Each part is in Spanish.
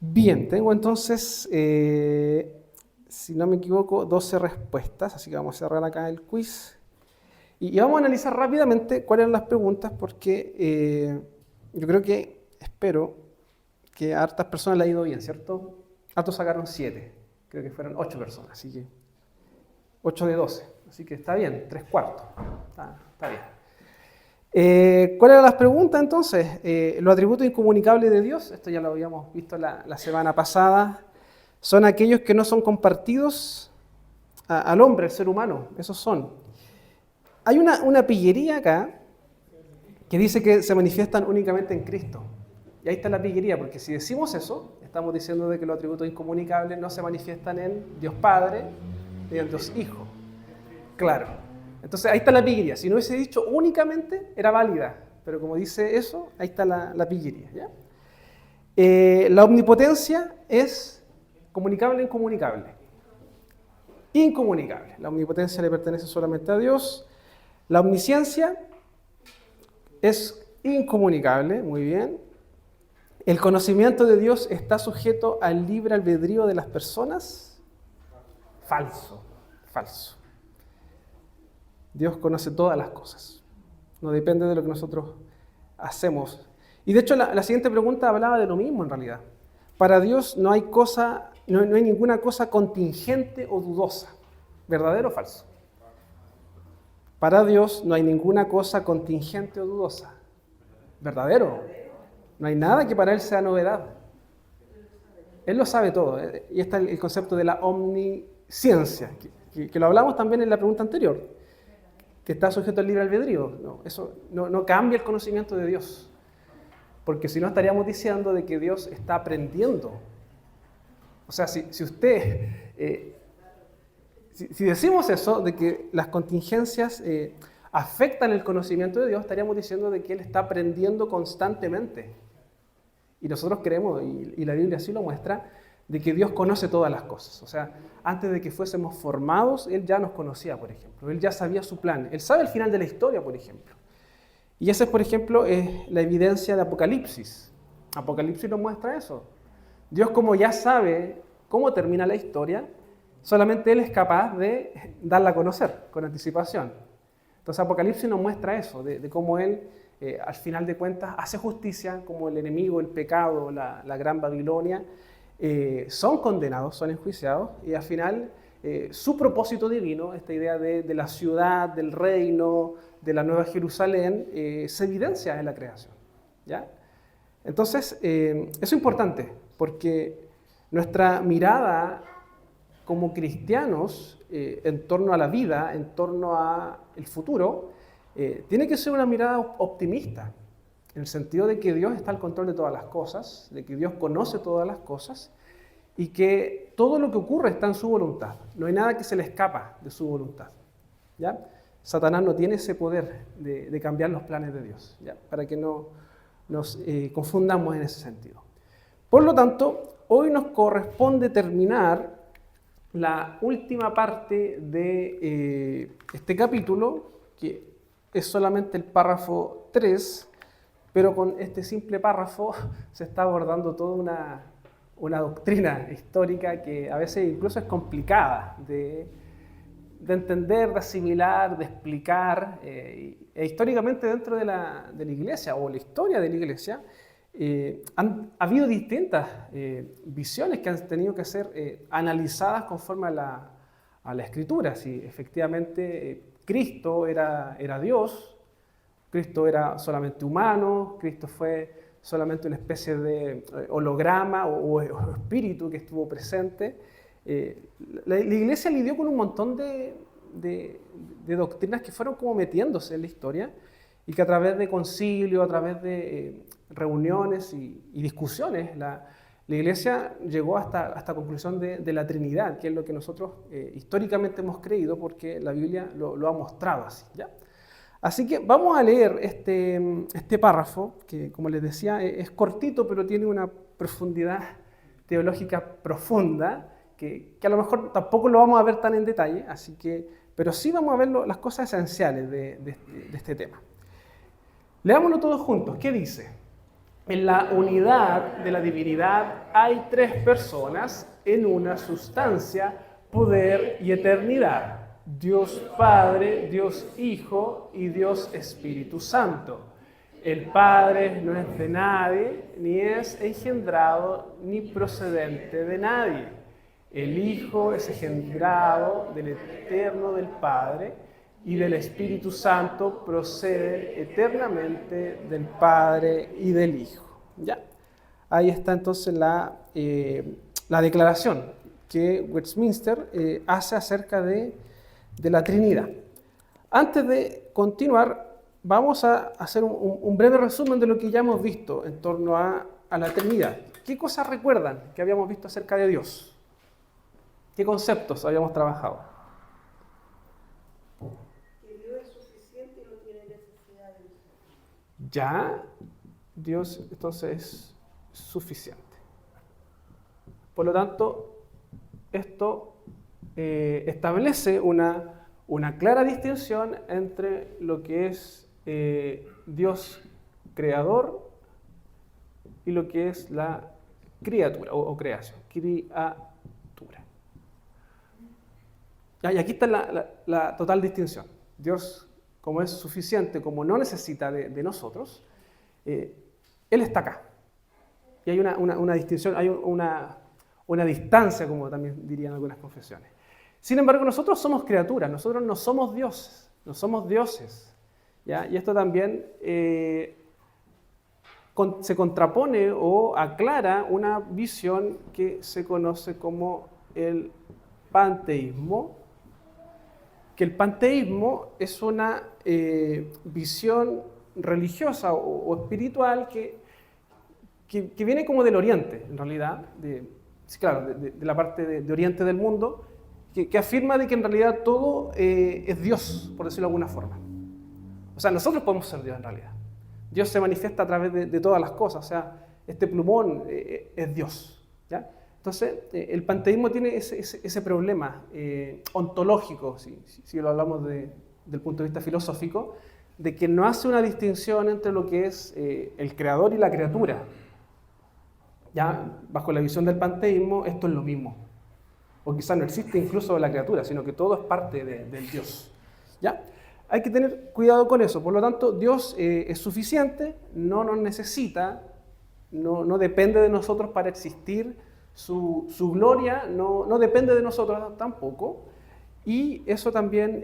Bien, tengo entonces, si no me equivoco, 12 respuestas, así que vamos a cerrar acá el quiz. Y vamos a analizar rápidamente cuáles eran las preguntas, porque yo creo que, espero, que a hartas personas le ha ido bien, ¿cierto? Hartos sacaron 7, creo que fueron 8 personas, así que 8 de 12, así que está bien, 3/4, está bien. ¿Cuáles eran las preguntas entonces? Los atributos incomunicables de Dios, esto ya lo habíamos visto la semana pasada, son aquellos que no son compartidos al hombre, al ser humano, esos son. Hay una pillería acá que dice que se manifiestan únicamente en Cristo. Y ahí está la pillería, porque si decimos eso, estamos diciendo de que los atributos incomunicables no se manifiestan en Dios Padre ni en Dios Hijo. Claro. Entonces ahí está la pillería. Si no hubiese dicho únicamente, era válida. Pero como dice eso, ahí está la pillería. ¿Ya? La omnipotencia es comunicable e incomunicable. Incomunicable. La omnipotencia le pertenece solamente a Dios. La omnisciencia es incomunicable, muy bien. ¿El conocimiento de Dios está sujeto al libre albedrío de las personas? Falso, falso. Dios conoce todas las cosas. No depende de lo que nosotros hacemos. Y de hecho la siguiente pregunta hablaba de lo mismo en realidad. Para Dios no hay ninguna cosa contingente o dudosa. ¿Verdadero o falso? Para Dios no hay ninguna cosa contingente o dudosa. ¿Verdadero? No hay nada que para Él sea novedad. Él lo sabe todo. Y está el concepto de la omnisciencia, que lo hablamos también en la pregunta anterior, que está sujeto al libre albedrío. No, eso no cambia el conocimiento de Dios. Porque si no estaríamos diciendo de que Dios está aprendiendo. O sea, si decimos eso, de que las contingencias afectan el conocimiento de Dios, estaríamos diciendo de que Él está aprendiendo constantemente. Y nosotros creemos, y la Biblia así lo muestra, de que Dios conoce todas las cosas. O sea, antes de que fuésemos formados, Él ya nos conocía, por ejemplo. Él ya sabía su plan. Él sabe el final de la historia, por ejemplo. Y esa, por ejemplo, es la evidencia de Apocalipsis. Apocalipsis nos muestra eso. Dios, como ya sabe cómo termina la historia, solamente Él es capaz de darla a conocer con anticipación. Entonces Apocalipsis nos muestra eso, de cómo Él, al final de cuentas, hace justicia, como el enemigo, el pecado, la gran Babilonia, son condenados, son enjuiciados, y al final su propósito divino, esta idea de la ciudad, del reino, de la Nueva Jerusalén, se evidencia en la creación. ¿Ya? Entonces, eso es importante, porque nuestra mirada como cristianos en torno a la vida, en torno al futuro, tiene que ser una mirada optimista, en el sentido de que Dios está al control de todas las cosas, de que Dios conoce todas las cosas y que todo lo que ocurre está en su voluntad. No hay nada que se le escapa de su voluntad. ¿Ya? Satanás no tiene ese poder de cambiar los planes de Dios, ¿ya? Para que no nos confundamos en ese sentido. Por lo tanto, hoy nos corresponde terminar la última parte de este capítulo, que es solamente el párrafo 3, pero con este simple párrafo se está abordando toda una doctrina histórica que a veces incluso es complicada de entender, de asimilar, de explicar. Históricamente dentro de la Iglesia, o la historia de la Iglesia, ha habido distintas visiones que han tenido que ser analizadas conforme a la Escritura. Si efectivamente Cristo era Dios, Cristo era solamente humano, Cristo fue solamente una especie de holograma o espíritu que estuvo presente. La Iglesia lidió con un montón de doctrinas que fueron como metiéndose en la historia y que a través de concilios, a través de reuniones y discusiones, la Iglesia llegó hasta esta conclusión de la Trinidad, que es lo que nosotros históricamente hemos creído porque la Biblia lo ha mostrado así, ¿ya? Así que vamos a leer este párrafo, que como les decía es cortito, pero tiene una profundidad teológica profunda, que a lo mejor tampoco lo vamos a ver tan en detalle, pero sí vamos a ver las cosas esenciales de este tema. Leámoslo todos juntos. ¿Qué dice? En la unidad de la divinidad hay tres personas en una sustancia, poder y eternidad. Dios Padre, Dios Hijo y Dios Espíritu Santo. El Padre no es de nadie, ni es engendrado, ni procedente de nadie. El Hijo es engendrado del eterno del Padre, y del Espíritu Santo procede eternamente del Padre y del Hijo. ¿Ya? Ahí está entonces la declaración que Westminster hace acerca de la Trinidad. Antes de continuar, vamos a hacer un breve resumen de lo que ya hemos visto en torno a la Trinidad. ¿Qué cosas recuerdan que habíamos visto acerca de Dios? ¿Qué conceptos habíamos trabajado? Ya, Dios entonces es suficiente. Por lo tanto, esto establece una clara distinción entre lo que es Dios creador y lo que es la criatura o creación, criatura. Y aquí está la total distinción. Dios, como es suficiente, como no necesita de nosotros, Él está acá. Y hay una distinción, hay una distancia, como también dirían algunas confesiones. Sin embargo, nosotros somos criaturas, nosotros no somos dioses, no somos dioses. ¿Ya? Y esto también se contrapone o aclara una visión que se conoce como el panteísmo, que el panteísmo es una visión religiosa o espiritual que viene como del Oriente, en realidad, de la parte de Oriente del mundo, que afirma de que en realidad todo es Dios, por decirlo de alguna forma. O sea, nosotros podemos ser Dios en realidad. Dios se manifiesta a través de todas las cosas, o sea, este plumón es Dios, ¿ya? Entonces, el panteísmo tiene ese problema ontológico, si lo hablamos del punto de vista filosófico, de que no hace una distinción entre lo que es el creador y la criatura. Ya, bajo la visión del panteísmo, esto es lo mismo. O quizás no existe incluso la criatura, sino que todo es parte del Dios. ¿Ya? Hay que tener cuidado con eso. Por lo tanto, Dios es suficiente, no nos necesita, no depende de nosotros para existir. Su gloria no depende de nosotros tampoco, y eso también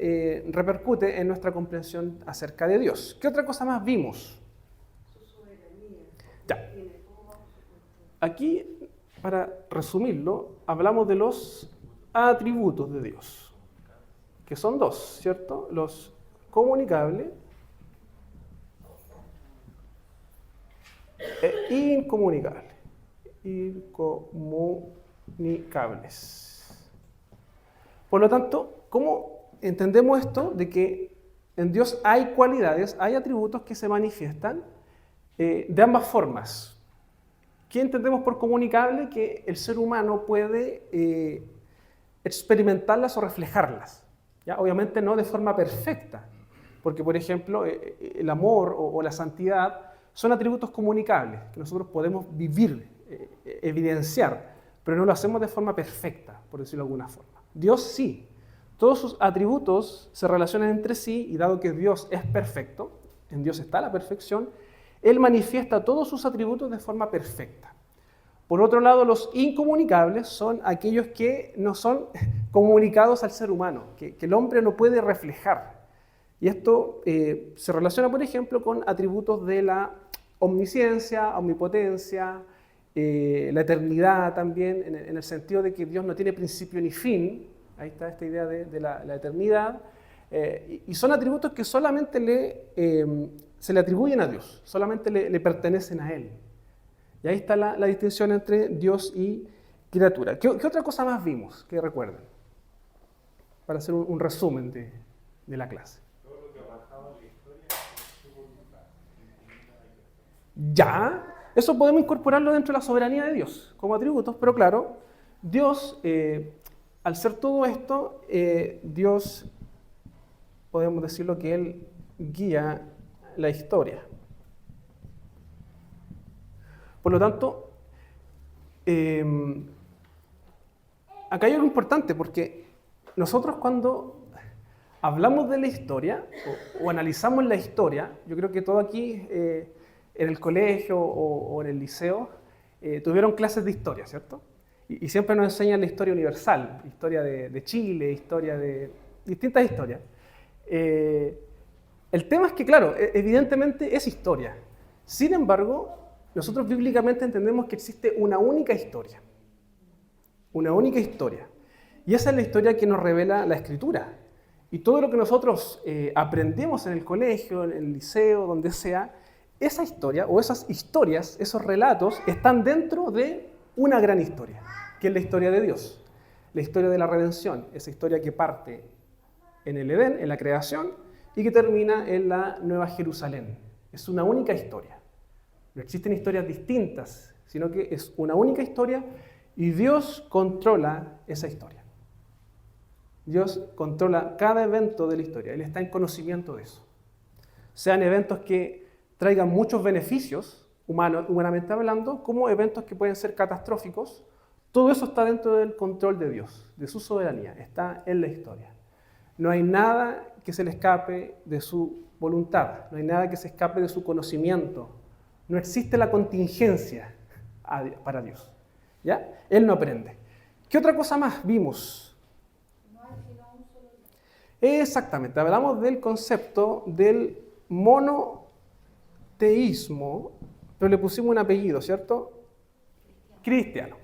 repercute en nuestra comprensión acerca de Dios. ¿Qué otra cosa más vimos? Su soberanía. Ya. Aquí, para resumirlo, hablamos de los atributos de Dios, que son dos, ¿cierto? Los comunicables e incomunicables. Incomunicables. Por lo tanto, ¿cómo entendemos esto de que en Dios hay cualidades, hay atributos que se manifiestan de ambas formas? ¿Qué entendemos por comunicable? Que el ser humano puede experimentarlas o reflejarlas, ¿ya? Obviamente no de forma perfecta, porque por ejemplo el amor o la santidad son atributos comunicables que nosotros podemos vivir, evidenciar, pero no lo hacemos de forma perfecta, por decirlo de alguna forma. Dios sí, todos sus atributos se relacionan entre sí, y dado que Dios es perfecto, en Dios está la perfección, Él manifiesta todos sus atributos de forma perfecta. Por otro lado, los incomunicables son aquellos que no son comunicados al ser humano, que el hombre no puede reflejar. Y esto se relaciona, por ejemplo, con atributos de la omnisciencia, omnipotencia, la eternidad también, en el sentido de que Dios no tiene principio ni fin. Ahí está esta idea de la eternidad. Y son atributos que solamente se le atribuyen a Dios, solamente le pertenecen a Él. Y ahí está la distinción entre Dios y criatura. ¿Qué otra cosa más vimos que recuerden? Para hacer un resumen de la clase. Todo lo que ha pasado en la historia ya, eso podemos incorporarlo dentro de la soberanía de Dios como atributos, pero claro, Dios, al ser todo esto, Dios, podemos decirlo que Él guía la historia. Por lo tanto, acá hay algo importante, porque nosotros cuando hablamos de la historia o analizamos la historia, yo creo que todo aquí en el colegio o en el liceo tuvieron clases de historia, ¿cierto? Y siempre nos enseñan la historia universal, historia de Chile, historia de distintas historias. El tema es que, claro, evidentemente es historia. Sin embargo, nosotros bíblicamente entendemos que existe una única historia. Una única historia. Y esa es la historia que nos revela la Escritura. Y todo lo que nosotros aprendemos en el colegio, en el liceo, donde sea, esa historia o esas historias, esos relatos, están dentro de una gran historia, que es la historia de Dios. La historia de la redención, esa historia que parte en el Edén, en la creación, y que termina en la Nueva Jerusalén. Es una única historia. No existen historias distintas, sino que es una única historia y Dios controla esa historia. Dios controla cada evento de la historia. Él está en conocimiento de eso. Sean eventos que traigan muchos beneficios, humanamente hablando, como eventos que pueden ser catastróficos. Todo eso está dentro del control de Dios, de su soberanía. Está en la historia. No hay nada que se le escape de su voluntad. No hay nada que se escape de su conocimiento. No existe la contingencia para Dios. ¿Ya? Él no aprende. ¿Qué otra cosa más vimos? Exactamente, hablamos del concepto del monoteísmo, pero le pusimos un apellido, ¿cierto? Cristiano.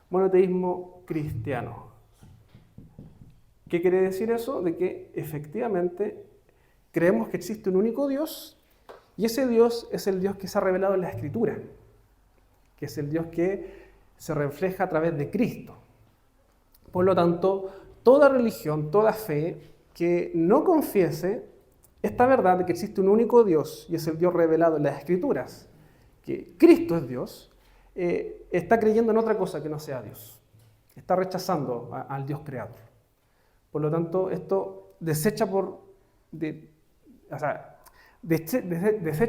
Monoteísmo cristiano. ¿Qué quiere decir eso? De que efectivamente creemos que existe un único Dios y ese Dios es el Dios que se ha revelado en la Escritura, que es el Dios que se refleja a través de Cristo. Por lo tanto, toda religión, toda fe que no confiese esta verdad de que existe un único Dios y es el Dios revelado en las Escrituras, que Cristo es Dios, está creyendo en otra cosa que no sea Dios. Está rechazando al Dios creador. Por lo tanto, esto desecha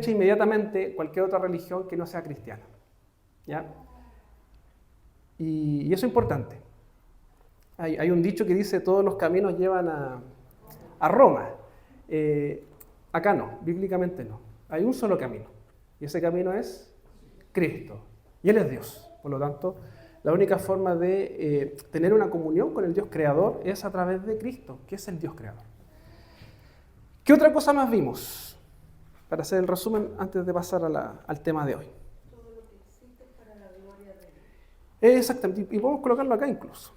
inmediatamente cualquier otra religión que no sea cristiana. ¿Ya? Y eso es importante. Hay un dicho que dice: todos los caminos llevan a Roma. Acá no, bíblicamente no. Hay un solo camino. Y ese camino es Cristo. Y Él es Dios. Por lo tanto, la única forma de tener una comunión con el Dios creador es a través de Cristo, que es el Dios creador. ¿Qué otra cosa más vimos? Para hacer el resumen antes de pasar al tema de hoy. Todo lo que existe para la gloria de Dios. Exactamente. Y podemos colocarlo acá incluso.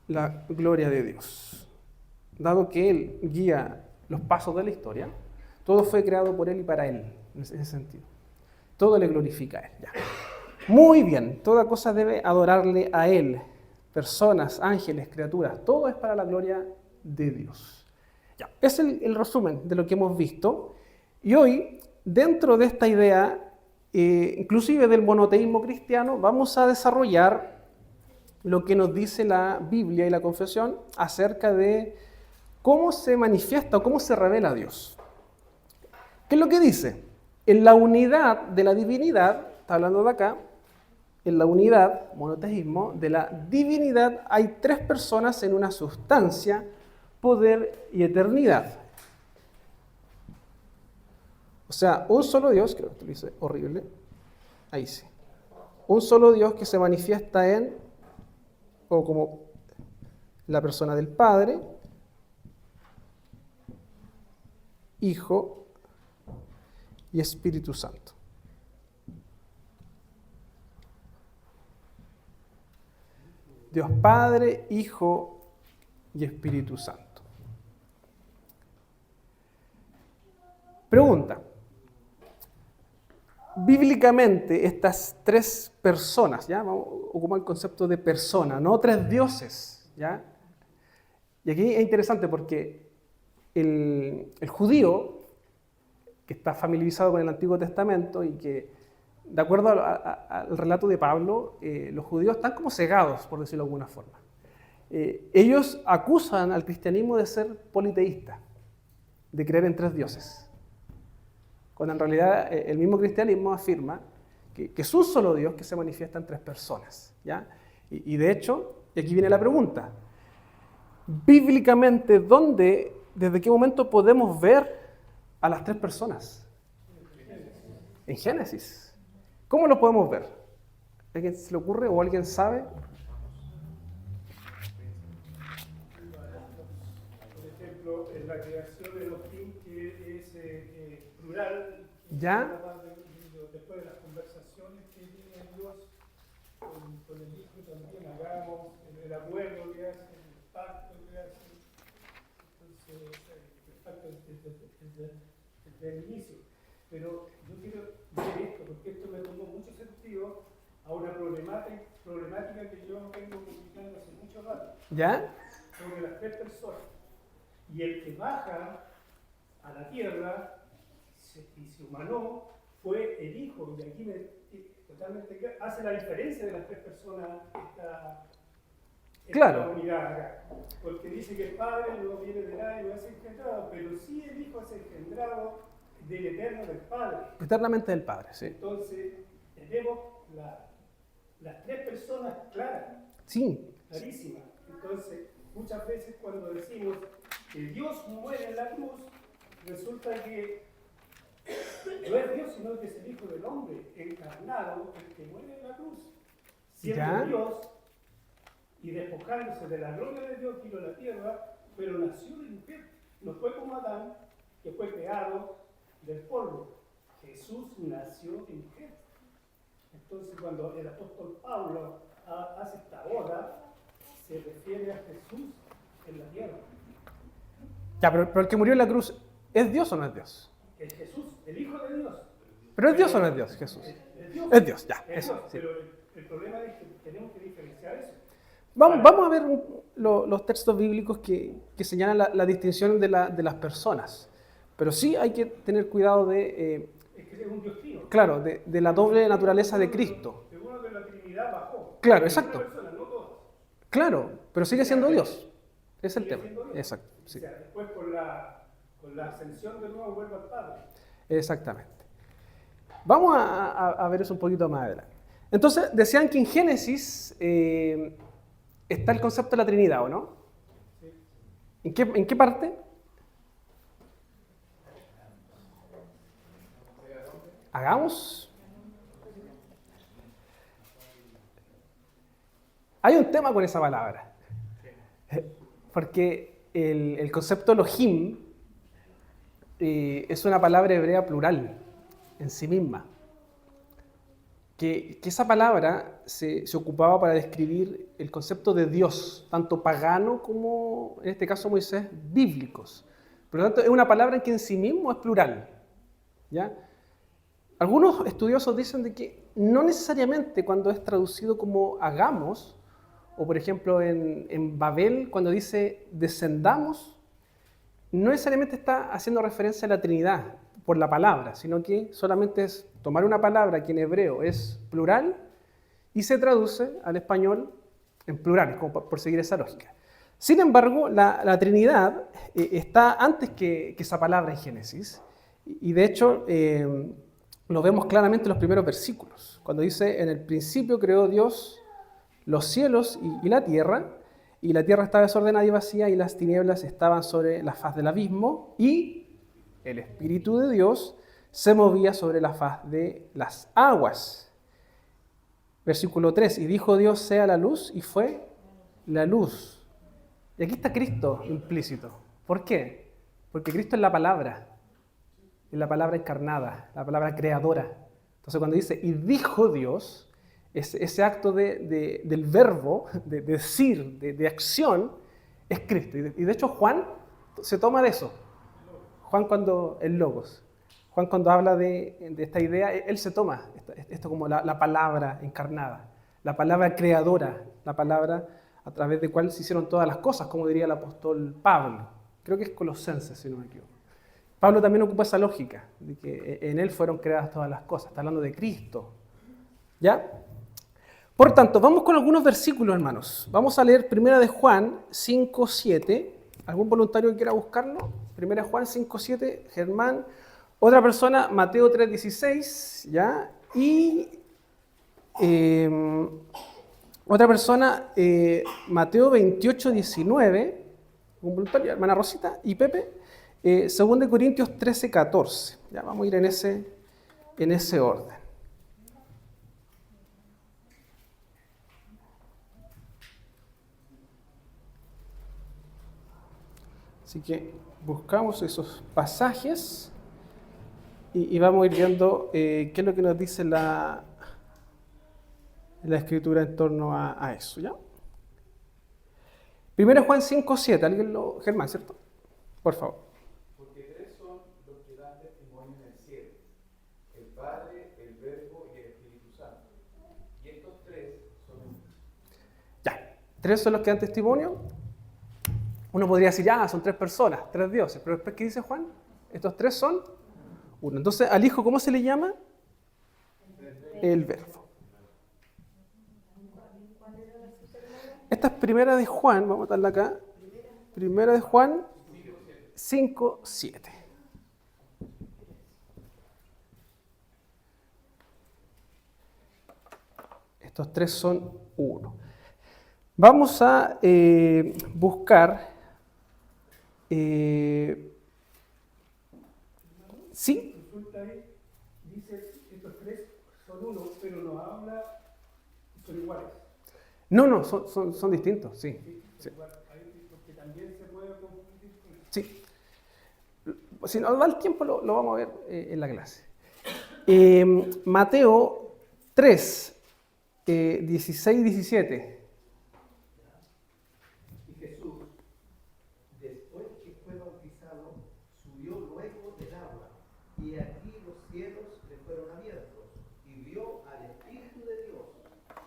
La gloria de Dios. Dado que Él guía los pasos de la historia, todo fue creado por Él y para Él, en ese sentido. Todo le glorifica a Él. Ya. Muy bien, toda cosa debe adorarle a Él. Personas, ángeles, criaturas, todo es para la gloria de Dios. Ya. Es el resumen de lo que hemos visto. Y hoy, dentro de esta idea, inclusive del monoteísmo cristiano, vamos a desarrollar lo que nos dice la Biblia y la confesión acerca de cómo se manifiesta o cómo se revela a Dios. ¿Qué es lo que dice? En la unidad de la divinidad, está hablando de acá, en la unidad, monoteísmo, de la divinidad hay tres personas en una sustancia, poder y eternidad. O sea, un solo Dios, creo que esto lo hice horrible, ahí sí. Un solo Dios que se manifiesta o como la persona del Padre, Hijo y Espíritu Santo. Dios Padre, Hijo y Espíritu Santo. Pregunta. Bíblicamente, estas tres personas, ¿ya? Vamos a ocupar el concepto de persona, no tres dioses, ¿ya? Y aquí es interesante porque el judío, que está familiarizado con el Antiguo Testamento y que, de acuerdo al relato de Pablo, los judíos están como cegados, por decirlo de alguna forma. Ellos acusan al cristianismo de ser politeísta, de creer en tres dioses. Cuando en realidad el mismo cristianismo afirma que es un solo Dios que se manifiesta en tres personas, ¿ya? Y de hecho, y aquí viene la pregunta, bíblicamente, desde qué momento podemos ver a las tres personas? En Génesis. ¿Cómo lo podemos ver? ¿A alguien se le ocurre o alguien sabe? Por ejemplo, en la creación de los Elohim, que es plural, ¿Ya? después de las conversaciones que tiene Dios con el Hijo también, hagamos el acuerdo que hacen, el pacto que hacen, entonces el pacto desde el inicio. Pero yo quiero ver esto, porque esto me tomó mucho sentido a una problemática que yo vengo comunicando hace mucho rato, ¿Ya? sobre las tres personas. Y el que baja a la tierra y se humanó fue el Hijo, y aquí totalmente hace la diferencia de las tres personas Claro. esta unidad acá. Porque dice que el Padre no viene de nadie, no es engendrado, pero sí el Hijo es engendrado del Eterno del Padre. Eternamente del Padre, sí. Entonces, tenemos las tres personas claras, Sí. clarísimas. Entonces, muchas veces cuando decimos que Dios muere en la cruz, resulta que no es Dios, sino que es el Hijo del Hombre, encarnado, el que muere en la cruz. Siendo ¿Ya? Dios y despojándose de la gloria de Dios, vino a la tierra, pero nació de mujer. No fue como Adán, que fue creado del polvo. Jesús nació de mujer. Entonces, cuando el apóstol Pablo hace esta oda, se refiere a Jesús en la tierra. Ya, pero el que murió en la cruz, ¿es Dios o no es Dios? Es Jesús, el Hijo de Dios. ¿Pero es Dios o no es Dios, Jesús? Es Dios. Es Dios, ya, Es eso. Dios, Sí. pero el problema es que tenemos que diferenciar eso. Vamos a ver los textos bíblicos que señalan la distinción de las personas. Pero sí hay que tener cuidado de, Es que es un Dios trino. claro, de la doble naturaleza de Cristo. Seguro que la Trinidad bajó. Claro, Pero exacto. una persona, no todas. Claro, pero sigue siendo Dios. Es el Sigue tema. siendo Dios. Exacto, sí. O sea, después con la ascensión de nuevo vuelve al Padre. Exactamente. Vamos a ver eso un poquito más adelante. Entonces, decían que en Génesis está el concepto de la Trinidad, ¿o no? ¿Sí? ¿En qué parte? Hagamos. Hay un tema con esa palabra. Porque el concepto Elohim es una palabra hebrea plural en sí misma. Que esa palabra se ocupaba para describir el concepto de Dios, tanto pagano como, en este caso Moisés, bíblicos. Por lo tanto, es una palabra que en sí mismo es plural. ¿Ya? Algunos estudiosos dicen de que no necesariamente cuando es traducido como hagamos, o por ejemplo en Babel, cuando dice descendamos, no necesariamente está haciendo referencia a la Trinidad por la palabra, sino que solamente es tomar una palabra que en hebreo es plural y se traduce al español en plural, como por seguir esa lógica. Sin embargo, la Trinidad está antes que esa palabra en Génesis, y de hecho lo vemos claramente en los primeros versículos, cuando dice, en el principio creó Dios los cielos y la tierra estaba desordenada y vacía, y las tinieblas estaban sobre la faz del abismo, y el Espíritu de Dios se movía sobre la faz de las aguas. Versículo 3, y dijo Dios, sea la luz, y fue la luz. Y aquí está Cristo implícito. ¿Por qué? Porque Cristo es la palabra encarnada, la palabra creadora. Entonces cuando dice, y dijo Dios, ese acto del verbo, de decir, de acción, es Cristo. Y de hecho Juan se toma de eso. Juan el Logos. Juan cuando habla de esta idea, él se toma esto como la palabra encarnada, la palabra creadora, la palabra a través de cual se hicieron todas las cosas, como diría el apóstol Pablo. Creo que es Colosenses, si no me equivoco. Pablo también ocupa esa lógica, de que en él fueron creadas todas las cosas. Está hablando de Cristo. ¿Ya? Por tanto, vamos con algunos versículos, hermanos. Vamos a leer 1 de Juan 5:7. ¿Algún voluntario que quiera buscarlo? 1 Juan 5:7, Germán. Otra persona, Mateo 3:16, ¿ya? Y Otra persona, Mateo 28, 19, un voluntario, hermana Rosita y Pepe, 2 Corintios 13, 14. Ya vamos a ir en ese orden. Así que buscamos esos pasajes y vamos a ir viendo qué es lo que nos dice la Escritura en torno a eso, ¿ya? Primero Juan 5, 7. Germán, ¿cierto? Por favor. Porque tres son los que dan testimonio en el cielo: el Padre, el Verbo y el Espíritu Santo. Y estos tres son uno. Ya, tres son los que dan testimonio. Uno podría decir, ya, son tres personas, tres dioses. Pero después, ¿qué dice Juan? Estos tres son uno. Entonces, al Hijo, ¿cómo se le llama? El Verbo. Esta es primera de Juan, vamos a darla acá. Primera de Juan 5, 7. Estos tres son uno. Vamos a buscar. ¿Sí? Resulta ahí, dice, estos tres son uno, pero nos habla, son iguales. No, son distintos, sí. Son iguales. Ahí, porque también se puede confundir con eso. Sí. Si nos da el tiempo, lo vamos a ver en la clase. Mateo 3, 16, 17. Y Jesús, después que fue bautizado, subió luego del agua, y aquí los cielos le fueron abiertos, y vio al Espíritu de Dios,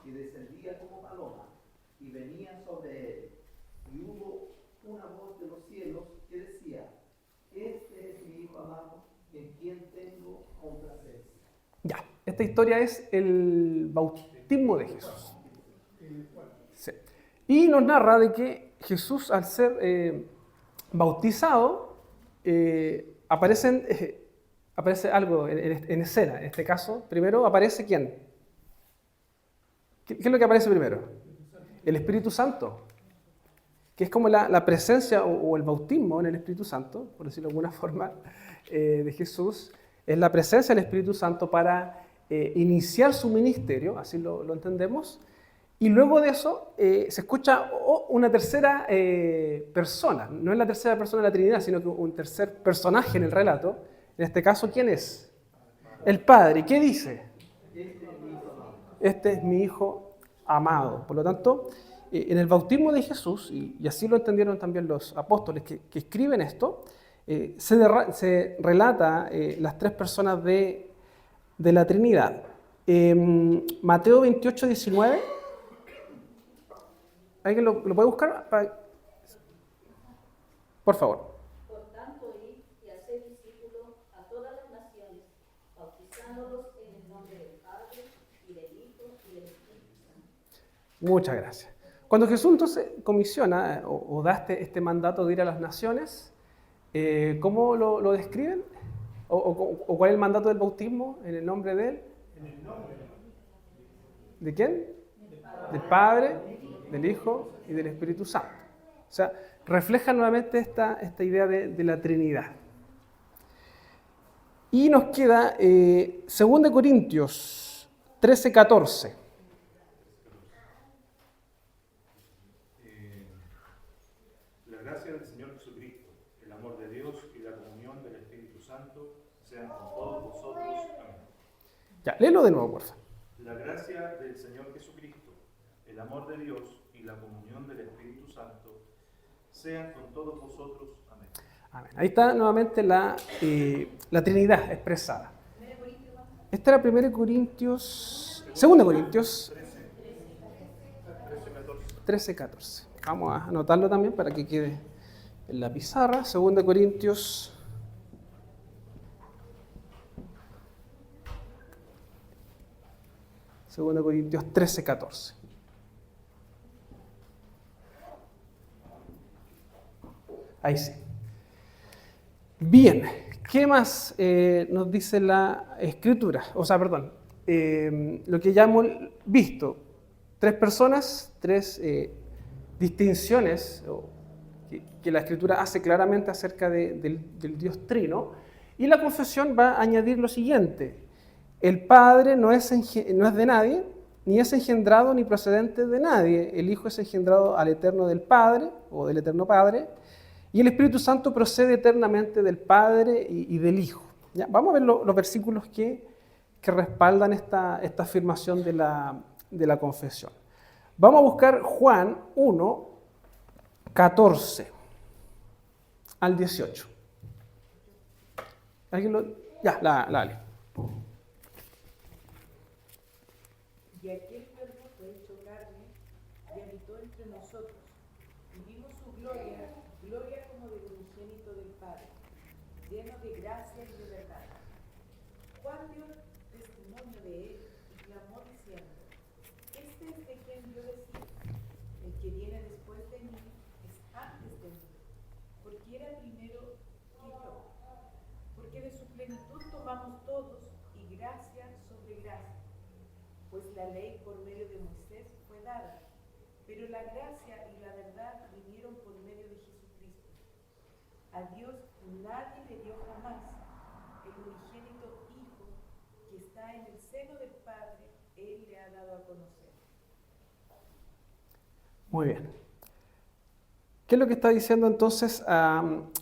y descendía como paloma, y venía sobre él. Y hubo una voz de los cielos que decía: Este es mi Hijo amado, en quien tengo complacencia. Ya, esta historia es el bautismo de Jesús. Sí. Y nos narra de que Jesús, al ser bautizado, aparece algo en escena. En este caso, primero aparece ¿quién? ¿Qué es lo que aparece primero? El Espíritu Santo, que es como la presencia o el bautismo en el Espíritu Santo, por decirlo de alguna forma, de Jesús. Es la presencia del Espíritu Santo para iniciar su ministerio, así lo entendemos. Y luego de eso se escucha una tercera persona. No es la tercera persona de la Trinidad, sino que un tercer personaje en el relato. En este caso, ¿quién es? El Padre. ¿Y qué dice? Este es mi Hijo amado. Por lo tanto, en el bautismo de Jesús, y así lo entendieron también los apóstoles que escriben esto, se relata las tres personas de la Trinidad. Mateo 28, 19. ¿Alguien lo puede buscar? Por favor. Por tanto, id y haced discípulos a todas las naciones, bautizándolos en el nombre del Padre, y del Hijo, y del Espíritu Santo. Muchas gracias. Cuando Jesús entonces comisiona o da este mandato de ir a las naciones, ¿cómo lo describen? ¿O cuál es el mandato del bautismo en el nombre de él? En el nombre ¿De quién? Del Padre, del Hijo y del Espíritu Santo. O sea, refleja nuevamente esta idea de la Trinidad. Y nos queda 2 Corintios 13, 14. La gracia del Señor Jesucristo, el amor de Dios y la comunión del Espíritu Santo sean con todos vosotros. Amén. Ya, léelo de nuevo, por favor. La gracia del Señor Jesucristo, el amor de Dios y la comunión del Espíritu Santo sean con todos vosotros. Amén. Amén. Ahí está nuevamente la Trinidad expresada. Esta era 1 Corintios, 2 Corintios 13, 14. Vamos a anotarlo también para que quede en la pizarra. 2 Corintios 13, 14. Ahí sí. Bien, ¿qué más nos dice la Escritura? O sea, perdón, lo que ya hemos visto, 3 personas, 3 distinciones que la Escritura hace claramente acerca del Dios Trino, y la confesión va a añadir lo siguiente: el Padre no es de nadie, ni es engendrado ni procedente de nadie. El Hijo es engendrado al eterno del Padre, o del eterno Padre, y el Espíritu Santo procede eternamente del Padre y del Hijo. ¿Ya? Vamos a ver los versículos que respaldan esta afirmación de la confesión. Vamos a buscar Juan 1, 14 al 18. ¿Alguien lo...? Ya, la Ale. Y aquel Verbo fue hecho carne y habitó entre nosotros, y vimos su gloria, gloria como del unigénito del Padre, lleno de gracia y de verdad. Juan dio testimonio de él y clamó diciendo: Este es de quien yo decía, el que viene después de mí es antes de mí, porque era primero que yo. Porque de su plenitud tomamos todos, y gracia sobre gracia. Pues la ley por medio de Moisés fue dada, pero la gracia y la verdad vinieron por medio de Jesucristo. A Dios nadie le dio jamás. El unigénito Hijo que está en el seno del Padre, Él le ha dado a conocer. Muy bien. ¿Qué es lo que está diciendo entonces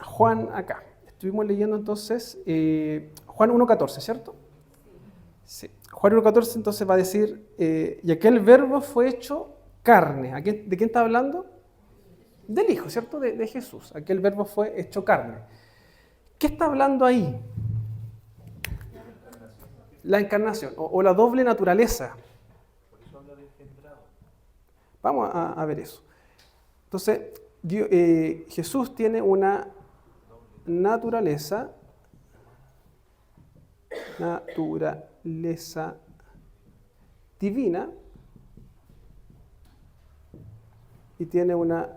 Juan acá? Estuvimos leyendo entonces Juan 1.14, ¿cierto? Sí. Juan 1.14 entonces va a decir, y aquel Verbo fue hecho carne. ¿De quién está hablando? Del Hijo, ¿cierto? De Jesús. Aquel Verbo fue hecho carne. ¿Qué está hablando ahí? La encarnación o la doble naturaleza. Vamos a ver eso. Entonces, Jesús tiene una naturaleza divina y tiene una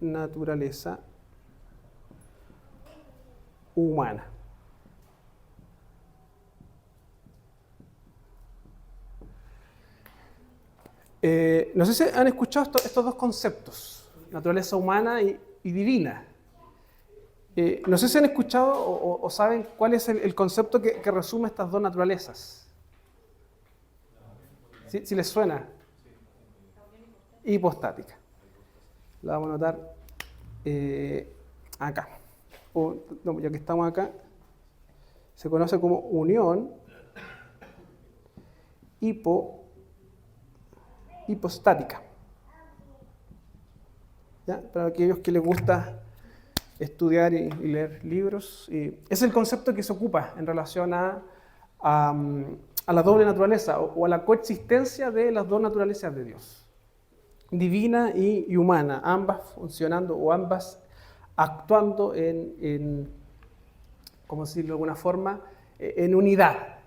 naturaleza humana. No sé si han escuchado estos dos conceptos, naturaleza humana y divina. No sé si han escuchado o saben cuál es el concepto que resume estas dos naturalezas. ¿Sí les suena? Hipostática. La vamos a anotar acá. No, ya que estamos acá, se conoce como unión hipostática. ¿Ya? Para aquellos que les gusta estudiar y leer libros, es el concepto que se ocupa en relación a la doble naturaleza o a la coexistencia de las dos naturalezas de Dios, divina y humana, ambas funcionando o ambas actuando ¿cómo decirlo de alguna forma?, en unidad,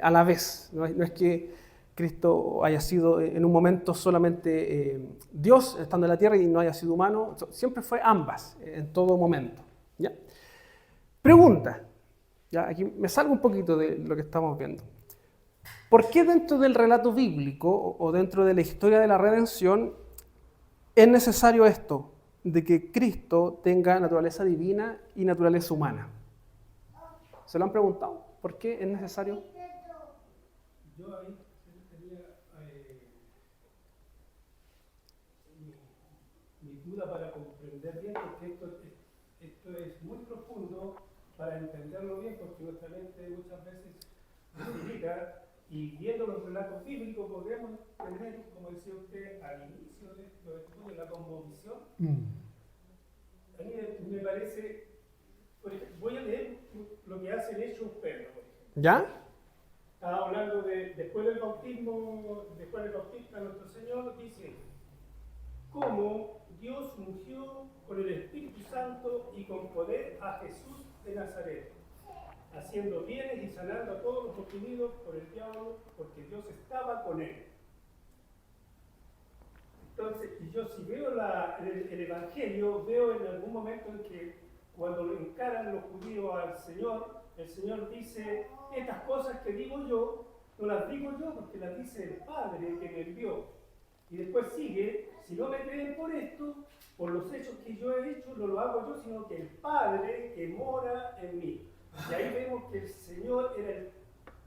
a la vez. No es que Cristo haya sido en un momento solamente Dios estando en la tierra y no haya sido humano, siempre fue ambas, en todo momento. ¿Ya? Pregunta, ¿ya? Aquí me salgo un poquito de lo que estamos viendo. ¿Por qué dentro del relato bíblico o dentro de la historia de la redención es necesario esto, de que Cristo tenga naturaleza divina y naturaleza humana? ¿Se lo han preguntado? ¿Por qué es necesario? Yo ahí tenía mi duda para comprender bien, porque esto es muy profundo para entenderlo bien, porque nuestra mente muchas veces se limita, y viendo los relatos bíblicos podemos tener, como decía usted al inicio de los estudios, la cosmovisión. A mí me parece, voy a leer lo que hace el Hechos Pedro, por ejemplo. ¿Ya? Estaba hablando después del bautismo, después del Bautista nuestro Señor, dice cómo Dios ungió con el Espíritu Santo y con poder a Jesús de Nazaret, haciendo bienes y sanando a todos los oprimidos por el diablo, porque Dios estaba con él. Entonces, yo si veo el Evangelio, veo en algún momento en que cuando lo encaran los judíos al Señor, el Señor dice, estas cosas que digo yo, No las digo yo porque las dice el Padre que me envió. Y después sigue, si no me creen por esto, por los hechos que yo he hecho, no lo hago yo, sino que el Padre que mora en mí. Y ahí vemos que el Señor era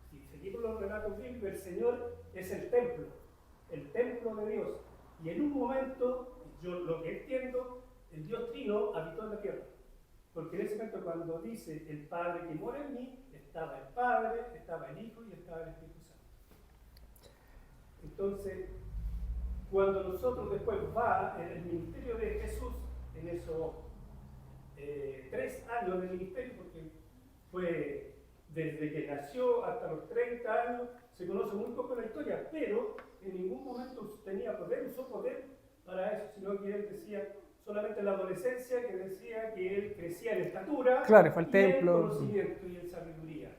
si seguimos los relatos bíblicos, el Señor es el templo de Dios. Y en un momento, yo lo que entiendo, el Dios Trino habitó en la tierra. Porque en ese momento cuando dice el Padre que mora en mí, estaba el Padre, estaba el Hijo y estaba el Espíritu Santo. Entonces, cuando nosotros después va en el ministerio de Jesús, en esos 3 años de ministerio, porque fue desde que nació hasta los 30 años, se conoce muy poco la historia, pero en ningún momento tenía poder, usó poder para eso, sino que él decía, solamente en la adolescencia, que decía que él crecía en estatura, Claro, fue al y templo. en conocimiento y en sabiduría.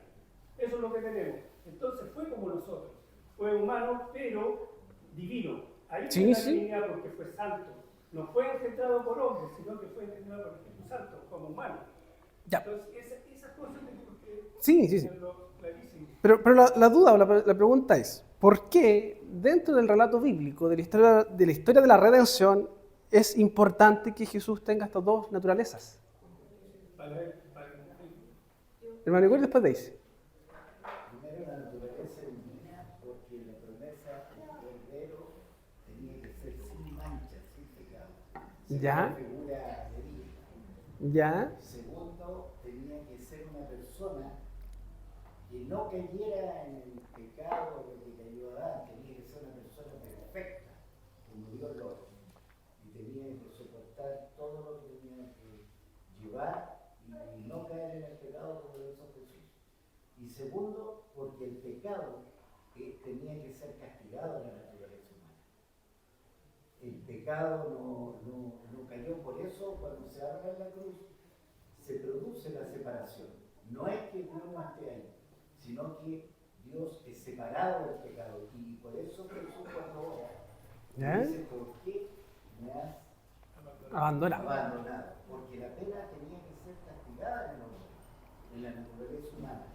Eso es lo que tenemos. Entonces fue como nosotros, fue humano, pero divino. Ahí Sí, está la sí. divinidad porque fue santo. No fue engendrado por hombres, sino que fue engendrado por el Espíritu Santo, como humano. Ya. Entonces, esas cosas que Sí. lo clarísimo. Pero la duda o la pregunta es, ¿por qué dentro del relato bíblico, de la historia de la redención, es importante que Jesús tenga estas dos naturalezas? Hermano Igor, después de ahí. Primero la naturaleza divina, porque la promesa del Cordero tenía que ser sin mancha, sin pecado. Ya. Una figura verídica. Ya. Segundo, tenía que ser una persona que no cayera en el pecado de que cayó Adán, tenía que ser una persona perfecta, como Dios lo es. Y tenía que soportar todo lo que tenía que llevar y no caer en el pecado como lo hizo Jesús. Y segundo, porque el pecado tenía que ser castigado en la naturaleza humana. El pecado no cayó, por eso cuando se habla en la cruz se produce la separación. No es que Dios no esté ahí, sino que Dios es separado del pecado. Y por eso Jesús cuando ora, dice, ¿por qué me has Abandonado. Porque la pena tenía que ser castigada en el hombre, en la naturaleza humana.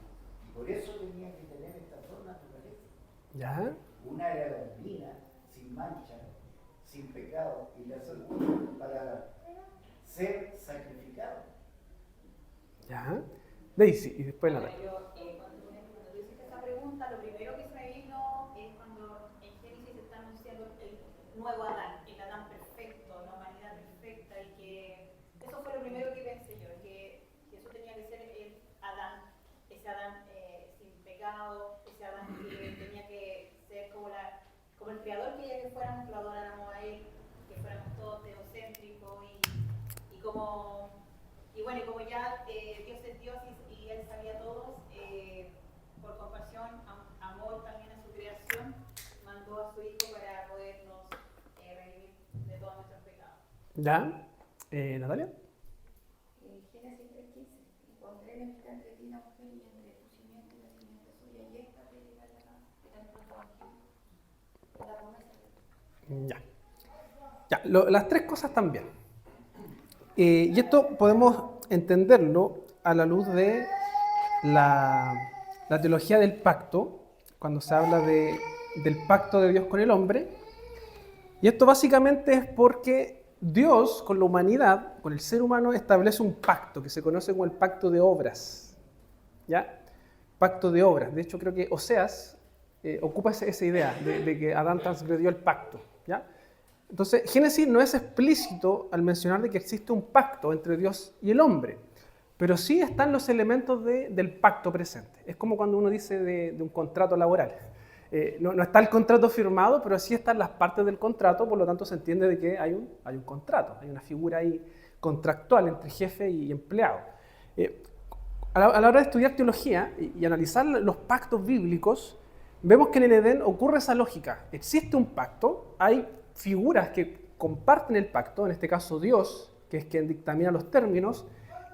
Y por eso tenía que tener estas dos naturalezas. Ya. Una era la divina, sin mancha, sin pecado, y la segunda para ser sacrificado. Ya. Daisy, y después la Bueno, yo, cuando tú hiciste esta pregunta, lo primero que se me vino es cuando en Génesis se está anunciando el nuevo Adán, el Adán perfecto, la humanidad perfecta, y que eso fue lo primero que pensé yo, que Jesús tenía que ser el Adán, ese Adán sin pecado, ese Adán que tenía que ser como el creador quería que fuéramos, que lo adoráramos a él, que fuéramos todos teocéntricos y como ya Dios es Dios y Él sabía todo, por compasión, amor también a su creación, mandó a su Hijo para podernos redimir de todos nuestros pecados. Ya. Natalia. Génesis 3:15. Y pondré enemistad entre ti y la mujer y entre tu simiente y la simiente suya, y esta te llevará dentro de tu evangelio. La promesa. Ya. Las tres cosas también. Y esto podemos entenderlo a la luz de la teología del pacto, cuando se habla del pacto de Dios con el hombre. Y esto básicamente es porque Dios con la humanidad, con el ser humano, establece un pacto que se conoce como el pacto de obras. ¿Ya? Pacto de obras. De hecho, creo que Oseas ocupa esa idea de que Adán transgredió el pacto. ¿Ya? Entonces, Génesis no es explícito al mencionar de que existe un pacto entre Dios y el hombre, pero sí están los elementos del pacto presente. Es como cuando uno dice de un contrato laboral. No está el contrato firmado, pero sí están las partes del contrato, por lo tanto se entiende de que hay un contrato, hay una figura ahí contractual entre jefe y empleado. A la hora de estudiar teología y analizar los pactos bíblicos, vemos que en el Edén ocurre esa lógica. Existe un pacto, hay figuras que comparten el pacto, en este caso Dios, que es quien dictamina los términos,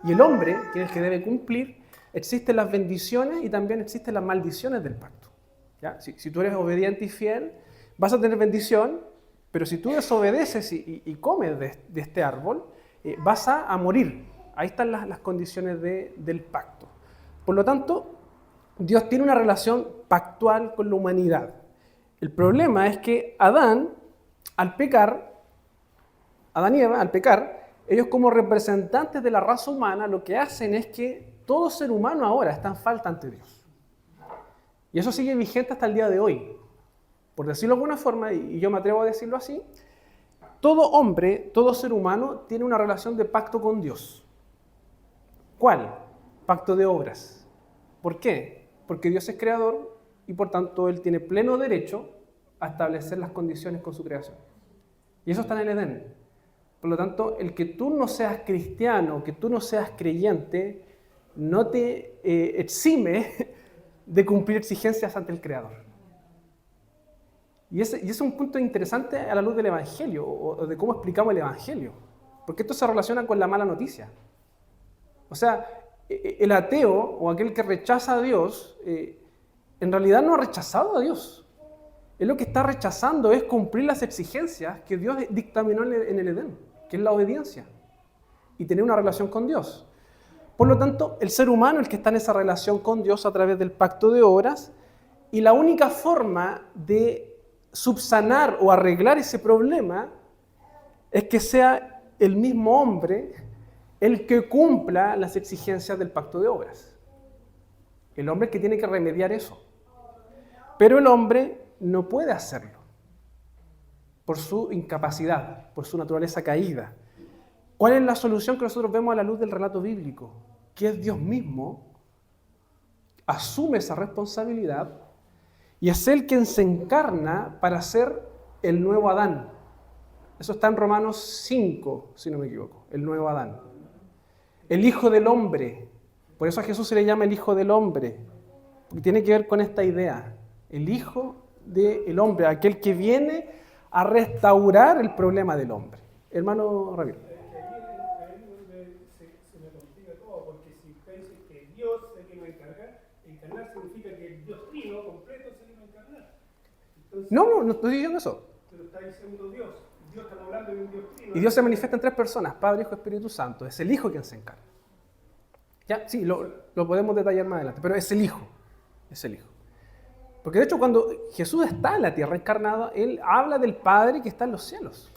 y el hombre, que es el que debe cumplir. Existen las bendiciones y también existen las maldiciones del pacto. ¿Ya? Si tú eres obediente y fiel, vas a tener bendición, pero si tú desobedeces y comes de este árbol, vas a morir. Ahí están las condiciones del pacto. Por lo tanto, Dios tiene una relación pactual con la humanidad. El problema es que Adán y Eva, al pecar, ellos como representantes de la raza humana, lo que hacen es que todo ser humano ahora está en falta ante Dios. Y eso sigue vigente hasta el día de hoy. Por decirlo de alguna forma, y yo me atrevo a decirlo así, todo hombre, todo ser humano tiene una relación de pacto con Dios. ¿Cuál? Pacto de obras. ¿Por qué? Porque Dios es creador y por tanto Él tiene pleno derecho a establecer las condiciones con su creación. Y eso está en el Edén. Por lo tanto, el que tú no seas cristiano, que tú no seas creyente, no te exime de cumplir exigencias ante el Creador. Y ese es un punto interesante a la luz del Evangelio, o de cómo explicamos el Evangelio. Porque esto se relaciona con la mala noticia. O sea, el ateo o aquel que rechaza a Dios, en realidad no ha rechazado a Dios. Él lo que está rechazando es cumplir las exigencias que Dios dictaminó en el Edén, que es la obediencia y tener una relación con Dios. Por lo tanto, el ser humano es el que está en esa relación con Dios a través del pacto de obras, y la única forma de subsanar o arreglar ese problema es que sea el mismo hombre el que cumpla las exigencias del pacto de obras. El hombre es que tiene que remediar eso. Pero el hombre no puede hacerlo por su incapacidad, por su naturaleza caída. ¿Cuál es la solución que nosotros vemos a la luz del relato bíblico? Que es Dios mismo, asume esa responsabilidad y es Él quien se encarna para ser el nuevo Adán. Eso está en Romanos 5, si no me equivoco, el nuevo Adán. El Hijo del Hombre, por eso a Jesús se le llama el Hijo del Hombre, porque tiene que ver con esta idea, el Hijo del Hombre, aquel que viene a restaurar el problema del hombre. Hermano Ramiro. Ahí es donde se me complica todo, porque si usted dice que Dios se vino a encarnar significa que el Dios trino completo se vino a encarnar. Entonces, No estoy diciendo eso. pero está diciendo Dios. Dios está hablando de un Dios trino. Y Dios se manifiesta en tres personas, Padre, Hijo y Espíritu Santo. Es el Hijo quien se encarna. Ya, sí, lo podemos detallar más adelante, pero es el Hijo. Es el Hijo. Porque de hecho cuando Jesús está en la tierra encarnado, Él habla del Padre que está en los cielos.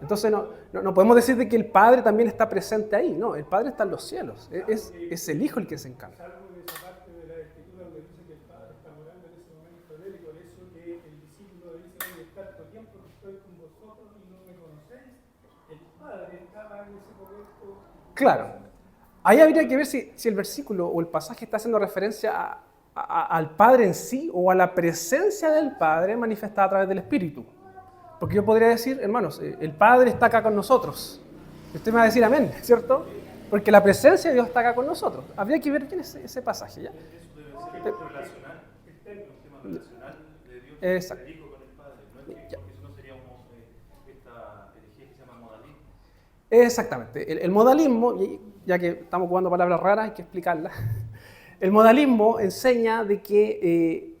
Entonces no podemos decir de que el Padre también está presente ahí. No, el Padre está en los cielos. Es el Hijo el que se encarna. Salvo en esa parte de la Escritura donde dice que el Padre está morando en ese momento de él, y por eso que el discípulo dice: voy a estar todo el tiempo que estoy con vosotros y no me conocéis. El Padre estaba en ese momento. Claro. Ahí habría que ver si el versículo o el pasaje está haciendo referencia al Padre en sí o a la presencia del Padre manifestada a través del Espíritu. Porque yo podría decir, hermanos, el Padre está acá con nosotros. Y usted me va a decir amén, ¿cierto? Porque la presencia de Dios está acá con nosotros. Habría que ver quién es ese pasaje, ¿ya? Eso debe ser relacional, un tema relacional de Dios, Exacto. el Hijo con el Padre, ¿no? Porque si no seríamos esta herejía que se llama modalismo. Exactamente. El modalismo, ya que estamos ocupando palabras raras, hay que explicarlas. El modalismo enseña de que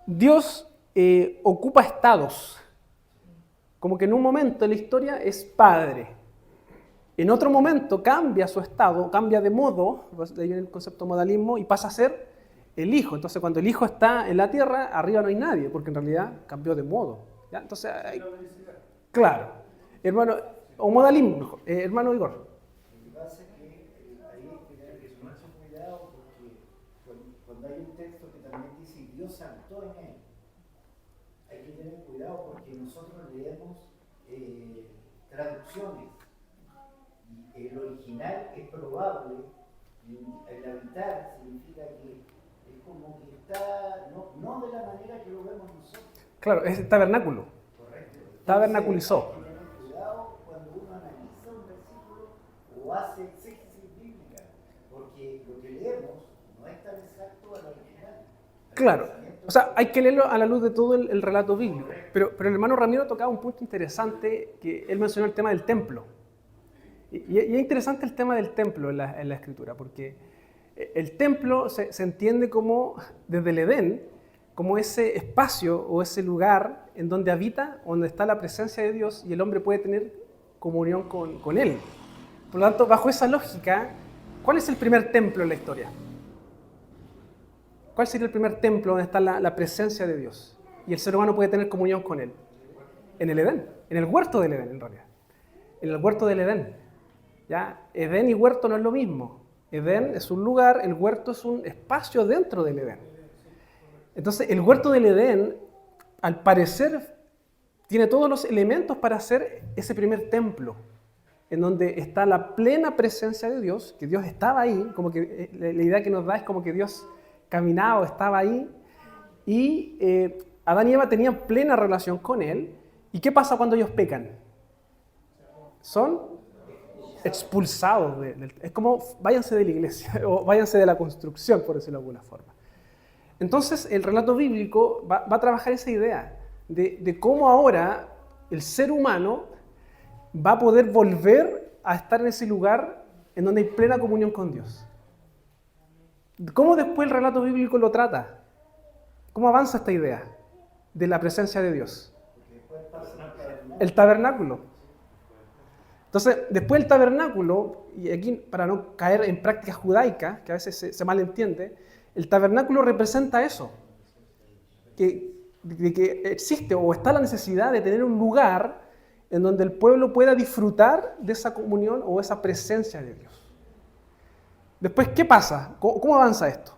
Dios ocupa estados. Como que en un momento de la historia es Padre. En otro momento cambia su estado, cambia de modo, de ahí viene el concepto modalismo, y pasa a ser el Hijo. Entonces cuando el Hijo está en la tierra, arriba no hay nadie, porque en realidad cambió de modo. ¿Ya? Entonces, claro. Hermano, o modalismo mejor. Hermano Igor. Lo que pasa es que ahí hay que tener mucho cuidado, porque cuando hay un texto que también dice Dios saltó en él, hay que tener cuidado porque nosotros leemos traducciones y el original es probable, y el habitar significa que es como que está, no de la manera que lo vemos nosotros. Claro, es tabernáculo. Correcto. Tabernaculizó. Hay que tener cuidado cuando uno analiza un versículo o hace exégesis bíblica, porque lo que leemos no es tan exacto a la original. Claro, o sea, hay que leerlo a la luz de todo el relato bíblico. Pero el hermano Ramiro tocaba un punto interesante, que él mencionó el tema del templo. Y es interesante el tema del templo en la Escritura, porque el templo se entiende como, desde el Edén, como ese espacio o ese lugar en donde habita, donde está la presencia de Dios y el hombre puede tener comunión con Él. Por lo tanto, bajo esa lógica, ¿cuál es el primer templo en la historia? ¿Cuál sería el primer templo donde está la presencia de Dios? Y el ser humano puede tener comunión con Él. En el Edén, en el huerto del Edén en realidad. En el huerto del Edén. ¿Ya? Edén y huerto no es lo mismo. Edén es un lugar, el huerto es un espacio dentro del Edén. Entonces, el huerto del Edén, al parecer, tiene todos los elementos para hacer ese primer templo, en donde está la plena presencia de Dios, que Dios estaba ahí, como que la idea que nos da es como que Dios caminaba o estaba ahí, y Adán y Eva tenían plena relación con Él. ¿Y qué pasa cuando ellos pecan? Son expulsados. Es como váyanse de la iglesia o váyanse de la construcción, por decirlo de alguna forma. Entonces, el relato bíblico va a trabajar esa idea de cómo ahora el ser humano va a poder volver a estar en ese lugar en donde hay plena comunión con Dios. ¿Cómo después el relato bíblico lo trata? ¿Cómo avanza esta idea de la presencia de Dios? El tabernáculo. Entonces, después del tabernáculo, y aquí para no caer en prácticas judaicas, que a veces se malentiende, el tabernáculo representa eso, de que existe o está la necesidad de tener un lugar en donde el pueblo pueda disfrutar de esa comunión o esa presencia de Dios. Después, ¿qué pasa? ¿Cómo avanza esto?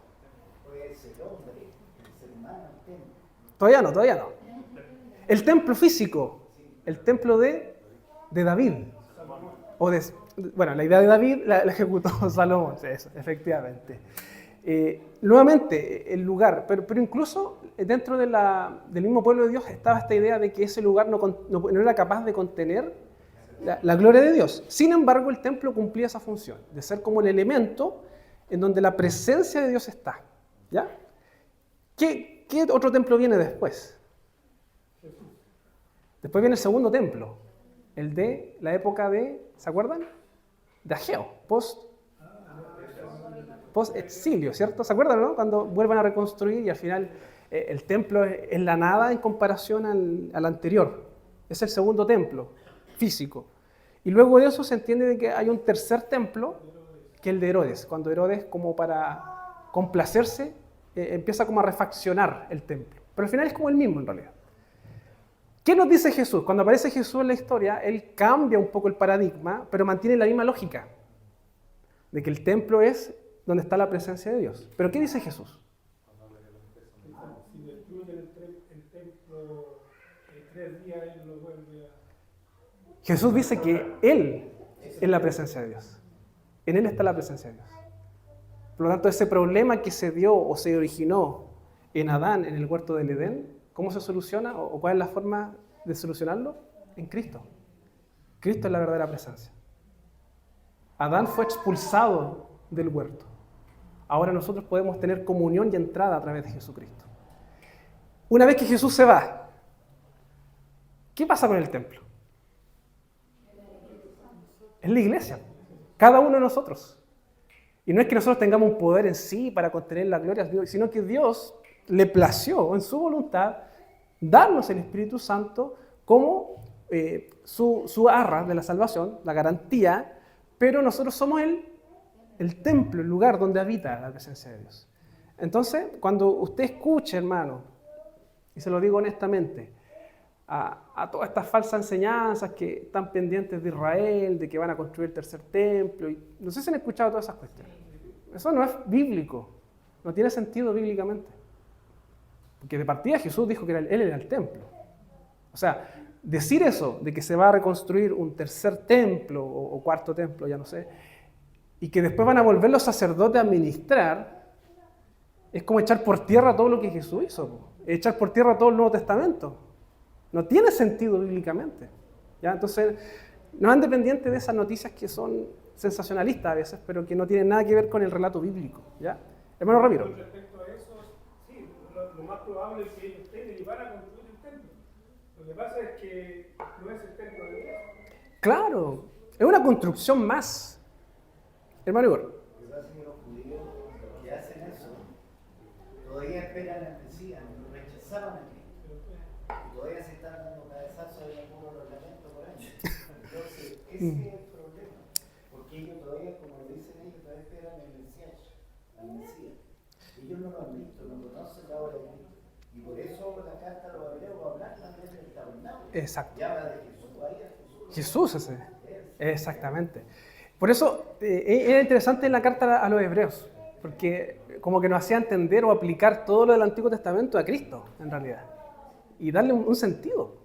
Puede ser hombre, el ser humano, el templo. Todavía no. El templo físico, el templo de David. Bueno, la idea de David la ejecutó Salomón, eso, efectivamente. Nuevamente, el lugar, pero incluso dentro del mismo pueblo de Dios estaba esta idea de que ese lugar no era capaz de contener la gloria de Dios. Sin embargo, el templo cumplía esa función, de ser como el elemento en donde la presencia de Dios está. ¿Ya? ¿Qué otro templo viene después? Después viene el segundo templo, el de la época de, ¿se acuerdan? De Ageo, post-exilio, ¿cierto? ¿Se acuerdan, no? Cuando vuelven a reconstruir y al final el templo es la nada en comparación al anterior. Es el segundo templo físico. Y luego de eso se entiende de que hay un tercer templo, que es el de Herodes. Cuando Herodes, como para complacerse, empieza como a refaccionar el templo. Pero al final es como el mismo en realidad. ¿Qué nos dice Jesús? Cuando aparece Jesús en la historia, Él cambia un poco el paradigma, pero mantiene la misma lógica, de que el templo es donde está la presencia de Dios. ¿Pero qué dice Jesús? Si destruyen el templo, 3 días Él lo vuelve a... Jesús dice que Él es la presencia de Dios. En Él está la presencia de Dios. Por lo tanto, ese problema que se dio o se originó en Adán, en el huerto del Edén, ¿cómo se soluciona o cuál es la forma de solucionarlo? En Cristo. Cristo es la verdadera presencia. Adán fue expulsado del huerto. Ahora nosotros podemos tener comunión y entrada a través de Jesucristo. Una vez que Jesús se va, ¿qué pasa con el templo? Es la iglesia, cada uno de nosotros. Y no es que nosotros tengamos un poder en sí para contener la gloria de Dios, sino que Dios le plació en su voluntad darnos el Espíritu Santo como su arra de la salvación, la garantía, pero nosotros somos el templo, el lugar donde habita la presencia de Dios. Entonces, cuando usted escuche, hermano, y se lo digo honestamente, a todas estas falsas enseñanzas que están pendientes de Israel, de que van a construir el tercer templo, y no sé si han escuchado todas esas cuestiones. Eso no es bíblico, no tiene sentido bíblicamente. Porque de partida Jesús dijo que Él era el templo. O sea, decir eso, de que se va a reconstruir un tercer templo o cuarto templo, ya no sé, y que después van a volver los sacerdotes a administrar, es como echar por tierra todo lo que Jesús hizo, echar por tierra todo el Nuevo Testamento. No tiene sentido bíblicamente. ¿Ya? Entonces, no anden pendientes de esas noticias que son sensacionalistas a veces, pero que no tienen nada que ver con el relato bíblico. ¿Ya? Hermano Ramiro. Con respecto a eso, sí, lo más probable es que ellos tengan y van a construir el templo. Lo que pasa es que no es el templo de Dios. Claro, es una construcción más. Hermano Igor. Lo que pasa es que los judíos que hacen eso todavía esperan al Mesías, lo rechazaron a Cristo. Y todavía se están dando cabezazos en algunos de los lamentos por años. Entonces, ese es el problema. Porque ellos todavía, como lo dicen ellos, todavía esperan al Mesías. Ellos no lo han visto, no conocen la obra de Cristo. Y por eso la carta a los hebreos va a hablar también del tabernáculo. Exacto. Y habla de Jesús, ahí es Jesús. Jesús ese. Exactamente. Por eso era interesante en la carta a los hebreos, porque como que nos hacía entender o aplicar todo lo del Antiguo Testamento a Cristo, en realidad, y darle un sentido.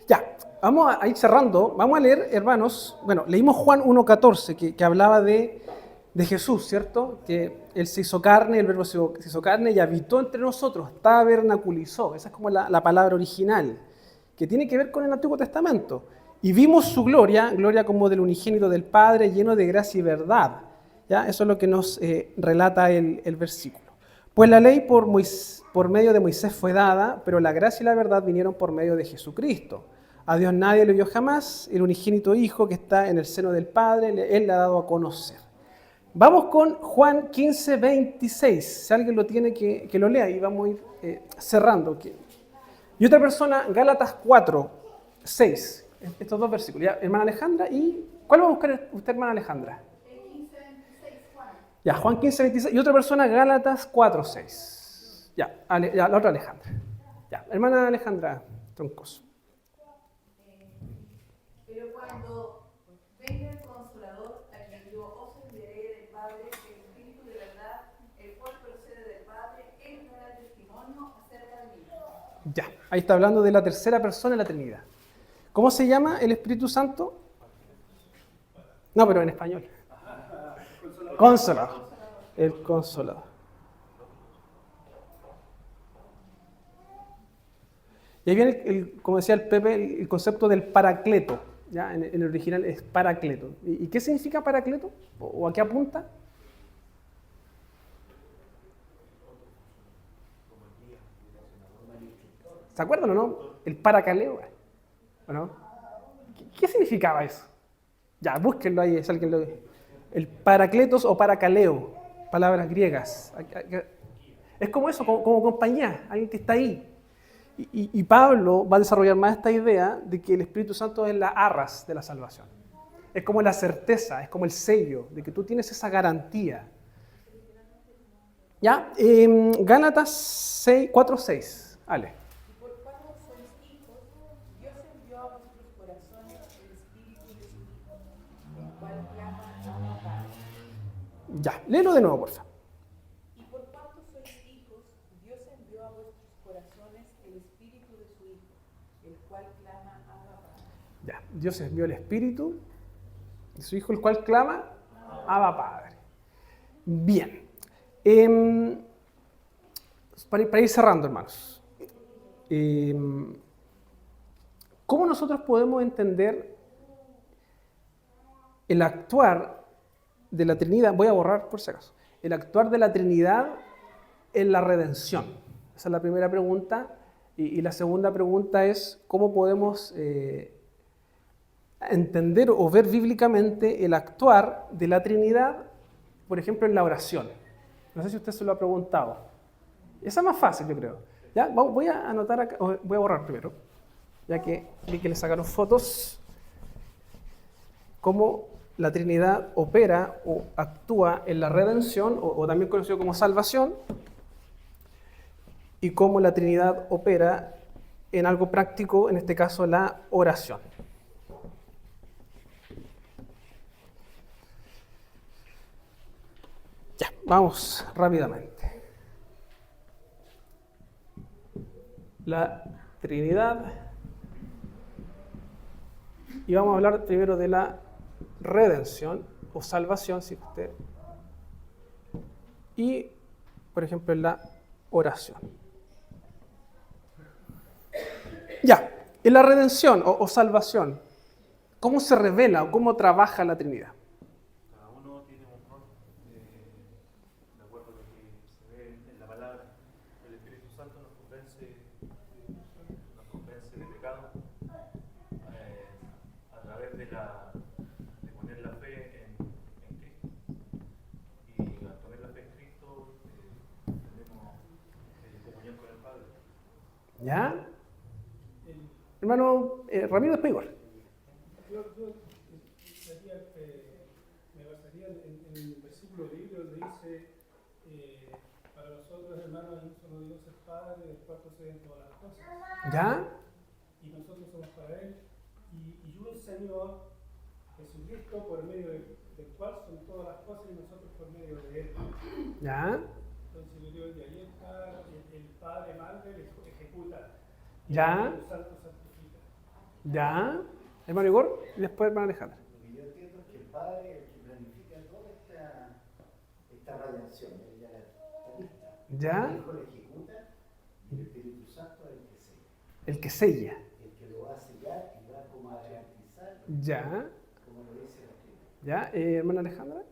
Ya, vamos a ir cerrando. Vamos a leer, hermanos, bueno, leímos Juan 1.14, que hablaba de Jesús, ¿cierto? Que Él se hizo carne, el verbo se hizo carne y habitó entre nosotros, tabernaculizó. Esa es como la palabra original, que tiene que ver con el Antiguo Testamento. Y vimos su gloria, gloria como del unigénito del Padre, lleno de gracia y verdad. ¿Ya? Eso es lo que nos relata el versículo. Pues la ley por medio de Moisés fue dada, pero la gracia y la verdad vinieron por medio de Jesucristo. A Dios nadie lo vio jamás, el unigénito Hijo que está en el seno del Padre, Él le ha dado a conocer. Vamos con Juan 15:26. Si alguien lo tiene, que lo lea y vamos a ir cerrando. Y otra persona, Gálatas 4:6. Estos dos versículos. ¿Ya? Hermana Alejandra, ¿y cuál va a buscar usted, hermana Alejandra? 15:26, Juan. Ya, Juan 15:26. Y otra persona, Gálatas 4:6. Ya, la otra Alejandra. Ya, hermana Alejandra Troncoso. Pero cuando venga el Consolador, a quien yo os enviaré del Padre, el Espíritu de verdad, el cual procede del Padre, Él dará testimonio acerca de mí. Ya, ahí está hablando de la tercera persona de la Trinidad. ¿Cómo se llama el Espíritu Santo? No, pero en español. Consolador. El Consolador. Y ahí viene, como decía el Pepe, el concepto del Paracleto. ¿Ya? En el original es Paracleto. ¿Y qué significa Paracleto? ¿O a qué apunta? ¿Se acuerdan o no? El paracaleo. ¿O no? ¿Qué significaba eso? Ya, búsquenlo ahí, es alguien lo ve. El paracletos o paracaleo, palabras griegas. Es como eso, como compañía, alguien que está ahí. Y Pablo va a desarrollar más esta idea de que el Espíritu Santo es la arras de la salvación. Es como la certeza, es como el sello de que tú tienes esa garantía. ¿Ya? Gálatas 4:6. Ale. Y por cuanto sois hijos, Dios envió a vuestros corazones el Espíritu de su Hijo, el cual clama Abba Padre. Ya, léelo de nuevo, por favor. Y por cuanto sois hijos, Dios envió a vuestros corazones el Espíritu de su Hijo, el cual clama Abba Padre. Ya, Dios envió el Espíritu de su Hijo, el cual clama Abba Padre. Bien. Para ir cerrando, hermanos. ¿Cómo nosotros podemos entender el actuar de la Trinidad? Voy a borrar por si acaso. El actuar de la Trinidad en la redención. Esa es la primera pregunta. Y la segunda pregunta es, ¿cómo podemos entender o ver bíblicamente el actuar de la Trinidad, por ejemplo, en la oración? No sé si usted se lo ha preguntado. Esa es más fácil, yo creo. ¿Ya? Voy a anotar acá, voy a borrar primero, ya que vi que le sacaron fotos, cómo la Trinidad opera o actúa en la redención, o también conocido como salvación, y cómo la Trinidad opera en algo práctico, en este caso la oración. Ya, vamos rápidamente. La Trinidad. Y vamos a hablar primero de la redención o salvación, si usted. Y, por ejemplo, en la oración. Ya, en la redención o salvación, ¿cómo se revela o cómo trabaja la Trinidad? Cada uno tiene un rol, de acuerdo a lo que se ve en la palabra. El Espíritu Santo nos convence de pecado a través de poner la fe en Cristo. Y al poner la fe en Cristo tenemos comunión con el Padre. ¿Ya? Hermano Ramiro Espigor. Yo me basaría en el versículo bíblico donde dice, para Para nosotros, hermanos, hay un solo Dios, el Padre, del cual proceden todas las cosas. ¿Ya? Y nosotros somos para Él. Y un Señor, Jesucristo, por medio del cual son todas las cosas, y nosotros por medio de Él. ¿Ya? Entonces yo creo que ahí está el Padre, Madre, ejecuta. Y ¿Ya? el Espíritu Santo santifica. ¿Ya? Hermano Igor, y después hermano Alejandra. Lo que yo entiendo es que el Padre es el que planifica toda esta redención, él ya está lista. ¿Ya? El Hijo la ejecuta y el Espíritu Santo es el que sella. El que sella. El que lo va a sellar y va como a garantizar, ¿Ya? como lo dice la Escritura. ¿Ya? Hermana Alejandra.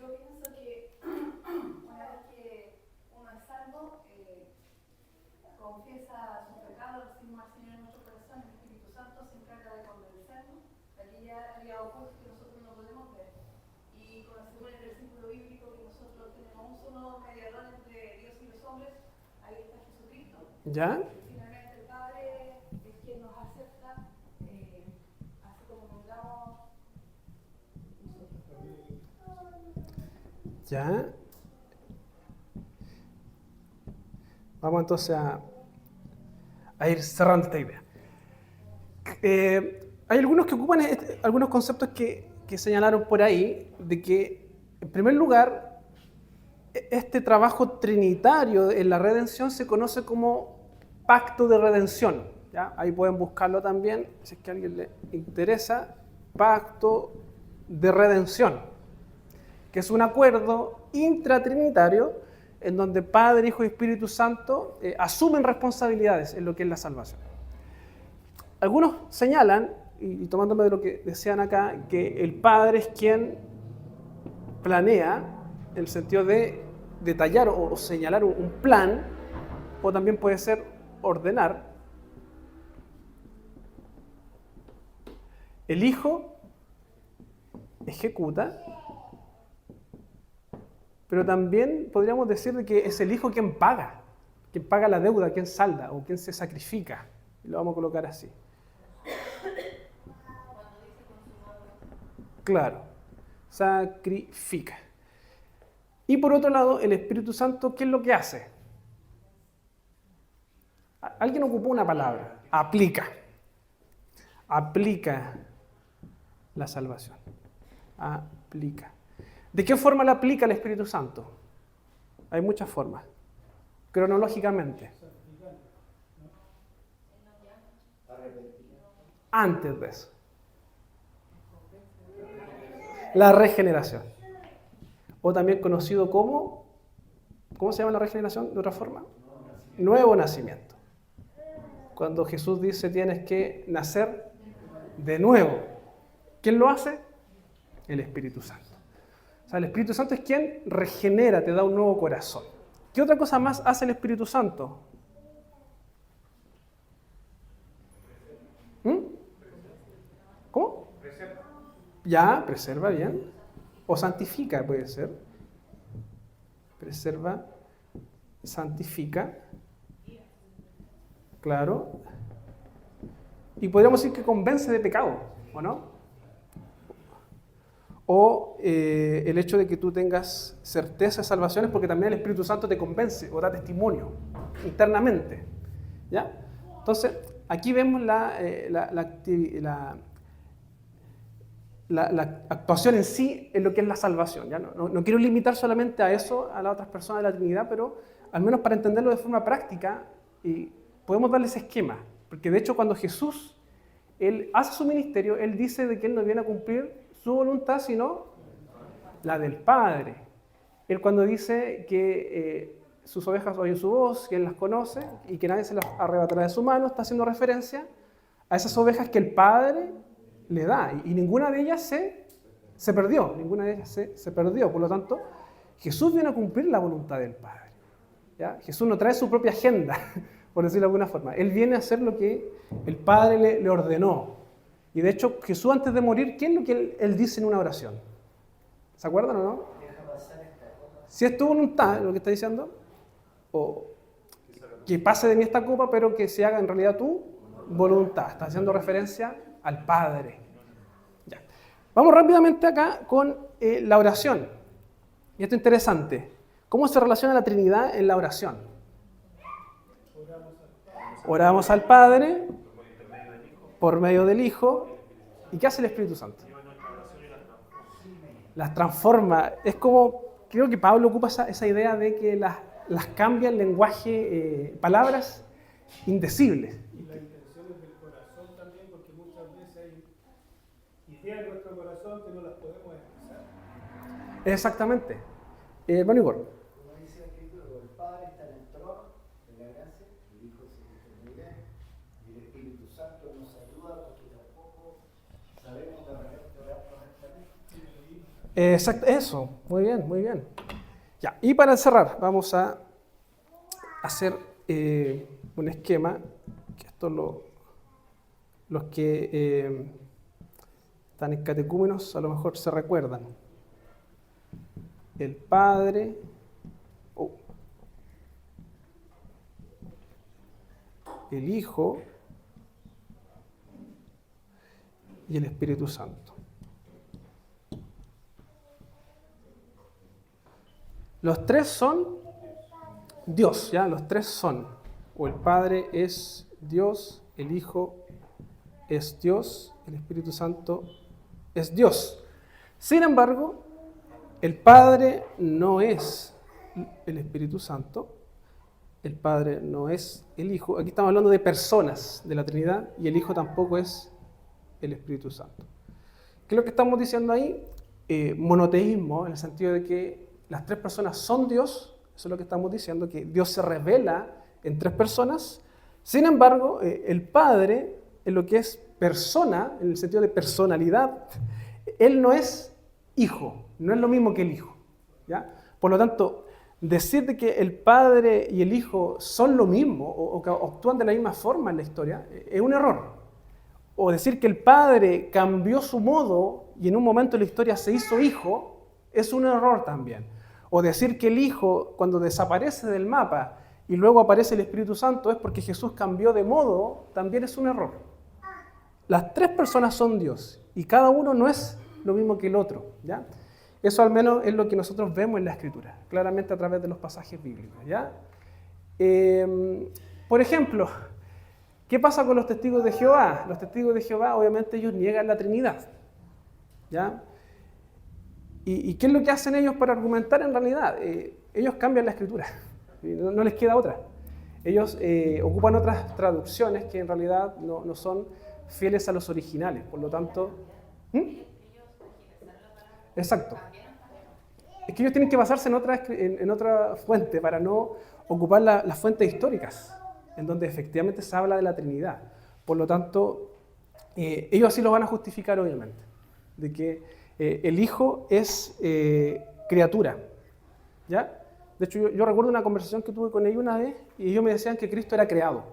Yo pienso que una vez que uno es salvo, confiesa su pecado, recibimos al Señor en nuestro corazón, el Espíritu Santo se encarga de convencernos de aquella realidad oculta que nosotros no podemos ver. Y según el versículo bíblico que nosotros tenemos un solo mediador entre Dios y los hombres, ahí está Jesucristo. ¿Ya? Finalmente el Padre es quien nos acepta, así como vengamos nosotros. ¿Ya? Vamos entonces a ir cerrando esta idea. Hay algunos que ocupan algunos conceptos que señalaron por ahí, de que, en primer lugar, este trabajo trinitario en la redención se conoce como pacto de redención. ¿Ya? Ahí pueden buscarlo también, si es que a alguien le interesa, pacto de redención, que es un acuerdo intratrinitario en donde Padre, Hijo y Espíritu Santo asumen responsabilidades en lo que es la salvación. Algunos señalan, y tomándome de lo que decían acá, que el Padre es quien planea, en el sentido de detallar o señalar un plan, o también puede ser ordenar. El Hijo ejecuta, pero también podríamos decir de que es el Hijo quien paga la deuda, quien salda o quien se sacrifica. Y lo vamos a colocar así. Claro, sacrifica. Y por otro lado, el Espíritu Santo, ¿qué es lo que hace? Alguien ocupó una palabra, aplica. Aplica la salvación. Aplica. ¿De qué forma la aplica el Espíritu Santo? Hay muchas formas. Cronológicamente. Antes de eso. La regeneración. O también conocido como, ¿cómo se llama la regeneración de otra forma? Nuevo nacimiento. Cuando Jesús dice tienes que nacer de nuevo. ¿Quién lo hace? El Espíritu Santo. O sea, el Espíritu Santo es quien regenera, te da un nuevo corazón. ¿Qué otra cosa más hace el Espíritu Santo? ¿Cómo? Preserva. Ya, preserva, bien. O santifica, puede ser. Preserva, santifica. Claro. Y podríamos decir que convence de pecado, ¿o no? O el hecho de que tú tengas certeza de salvación es porque también el Espíritu Santo te convence o da testimonio internamente. ¿Ya? Entonces, aquí vemos la actuación en sí en lo que es la salvación. ¿Ya? No quiero limitar solamente a eso, a las otras personas de la Trinidad, pero al menos para entenderlo de forma práctica, y podemos darle ese esquema. Porque de hecho cuando Jesús él hace su ministerio, Él dice de que Él no viene a cumplir su voluntad, sino la del Padre. Él cuando dice que sus ovejas oyen su voz, que Él las conoce y que nadie se las arrebatará de su mano, está haciendo referencia a esas ovejas que el Padre le da. Y ninguna de ellas se perdió, ninguna de ellas se perdió. Por lo tanto, Jesús viene a cumplir la voluntad del Padre. ¿Ya? Jesús no trae su propia agenda, por decirlo de alguna forma. Él viene a hacer lo que el Padre le ordenó. Y de hecho, Jesús antes de morir, ¿qué es lo que él dice en una oración? ¿Se acuerdan o no? Si es tu voluntad, lo que está diciendo, o que pase de mí esta copa, pero que se haga en realidad tu voluntad. Está haciendo referencia al Padre. Ya. Vamos rápidamente acá con la oración. Y esto es interesante. ¿Cómo se relaciona la Trinidad en la oración? Oramos al Padre por medio del Hijo. ¿Y qué hace el Espíritu Santo? Las transforma. Es como, creo que Pablo ocupa esa idea de que las cambia en lenguaje, palabras indecibles. Y las intenciones del corazón también, porque muchas veces hay ideas en nuestro corazón que no las podemos expresar. Exactamente. Hermano Igor. Como dice la Escritura, el Padre está en el trono de la gracia, el Hijo se distribuye y el Espíritu Santo nos ayuda porque tampoco sabemos de repente orar correctamente. Exacto, eso, muy bien, muy bien. Ya, y para cerrar, vamos a hacer un esquema, que esto los que están en catecúmenos a lo mejor se recuerdan. El Padre, el Hijo y el Espíritu Santo. Los tres son Dios, ¿ya? Los tres son. O el Padre es Dios, el Hijo es Dios, el Espíritu Santo es Dios. Sin embargo, el Padre no es el Espíritu Santo, el Padre no es el Hijo. Aquí estamos hablando de personas de la Trinidad y el Hijo tampoco es el Espíritu Santo. ¿Qué es lo que estamos diciendo ahí? Monoteísmo, en el sentido de que las tres personas son Dios. Eso es lo que estamos diciendo, que Dios se revela en tres personas. Sin embargo, el Padre, en lo que es persona, en el sentido de personalidad, Él no es Hijo, no es lo mismo que el Hijo, ¿ya? Por lo tanto, decir de que el Padre y el Hijo son lo mismo o que actúan de la misma forma en la historia es un error. O decir que el Padre cambió su modo y en un momento de la historia se hizo Hijo es un error también. O decir que el Hijo, cuando desaparece del mapa y luego aparece el Espíritu Santo, es porque Jesús cambió de modo, también es un error. Las tres personas son Dios y cada uno no es lo mismo que el otro, ¿ya? Eso al menos es lo que nosotros vemos en la Escritura, claramente a través de los pasajes bíblicos, ¿ya? Por ejemplo, ¿qué pasa con los testigos de Jehová? Los testigos de Jehová, obviamente, ellos niegan la Trinidad, ¿ya? ¿Y qué es lo que hacen ellos para argumentar en realidad? Ellos cambian la Escritura, no les queda otra. Ellos ocupan otras traducciones que en realidad no son fieles a los originales, por lo tanto... Exacto. Es que ellos tienen que basarse en otra fuente para no ocupar las fuentes históricas, en donde efectivamente se habla de la Trinidad. Por lo tanto, ellos así lo van a justificar, obviamente, de que el Hijo es criatura, ¿ya? De hecho, yo recuerdo una conversación que tuve con ellos una vez y ellos me decían que Cristo era creado,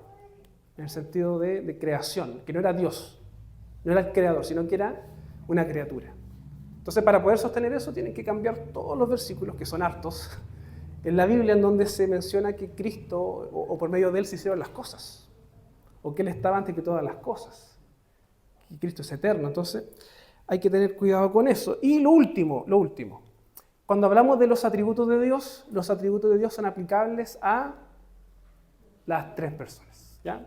en el sentido de creación, que no era Dios, no era el creador, sino que era una criatura. Entonces, para poder sostener eso, tienen que cambiar todos los versículos, que son hartos, en la Biblia en donde se menciona que Cristo, o por medio de Él, se hicieron las cosas, o que Él estaba antes que todas las cosas, que Cristo es eterno. Entonces, hay que tener cuidado con eso. Y lo último, cuando hablamos de los atributos de Dios son aplicables a las tres personas, ¿ya?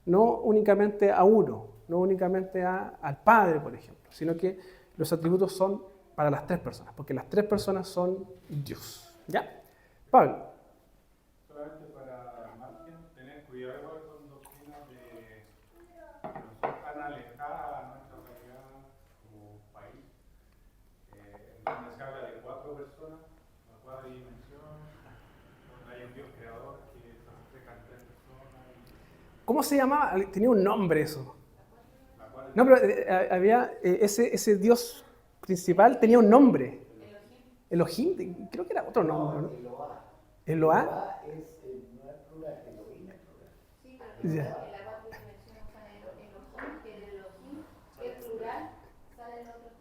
No únicamente a uno, no únicamente al Padre, por ejemplo, sino que los atributos son para las tres personas, porque las tres personas son Dios, ¿ya? Pablo. Solamente para Martín, tener cuidado con doctrinas que no son tan alejadas a nuestra realidad como país, en donde se habla de cuatro personas, una cuadridimensión, donde hay un Dios creador que se refleja en tres personas. ¿Cómo se llamaba? Tenía un nombre eso. No, pero había ese Dios principal, tenía un nombre. Elohim, creo que era otro nombre, ¿no? Eloá. Eloá. Eloá no es plural, Elohim es plural. Sí, pero en la cuarta dimensión sale Elohim, que el Elohim, que es plural, sale el otro.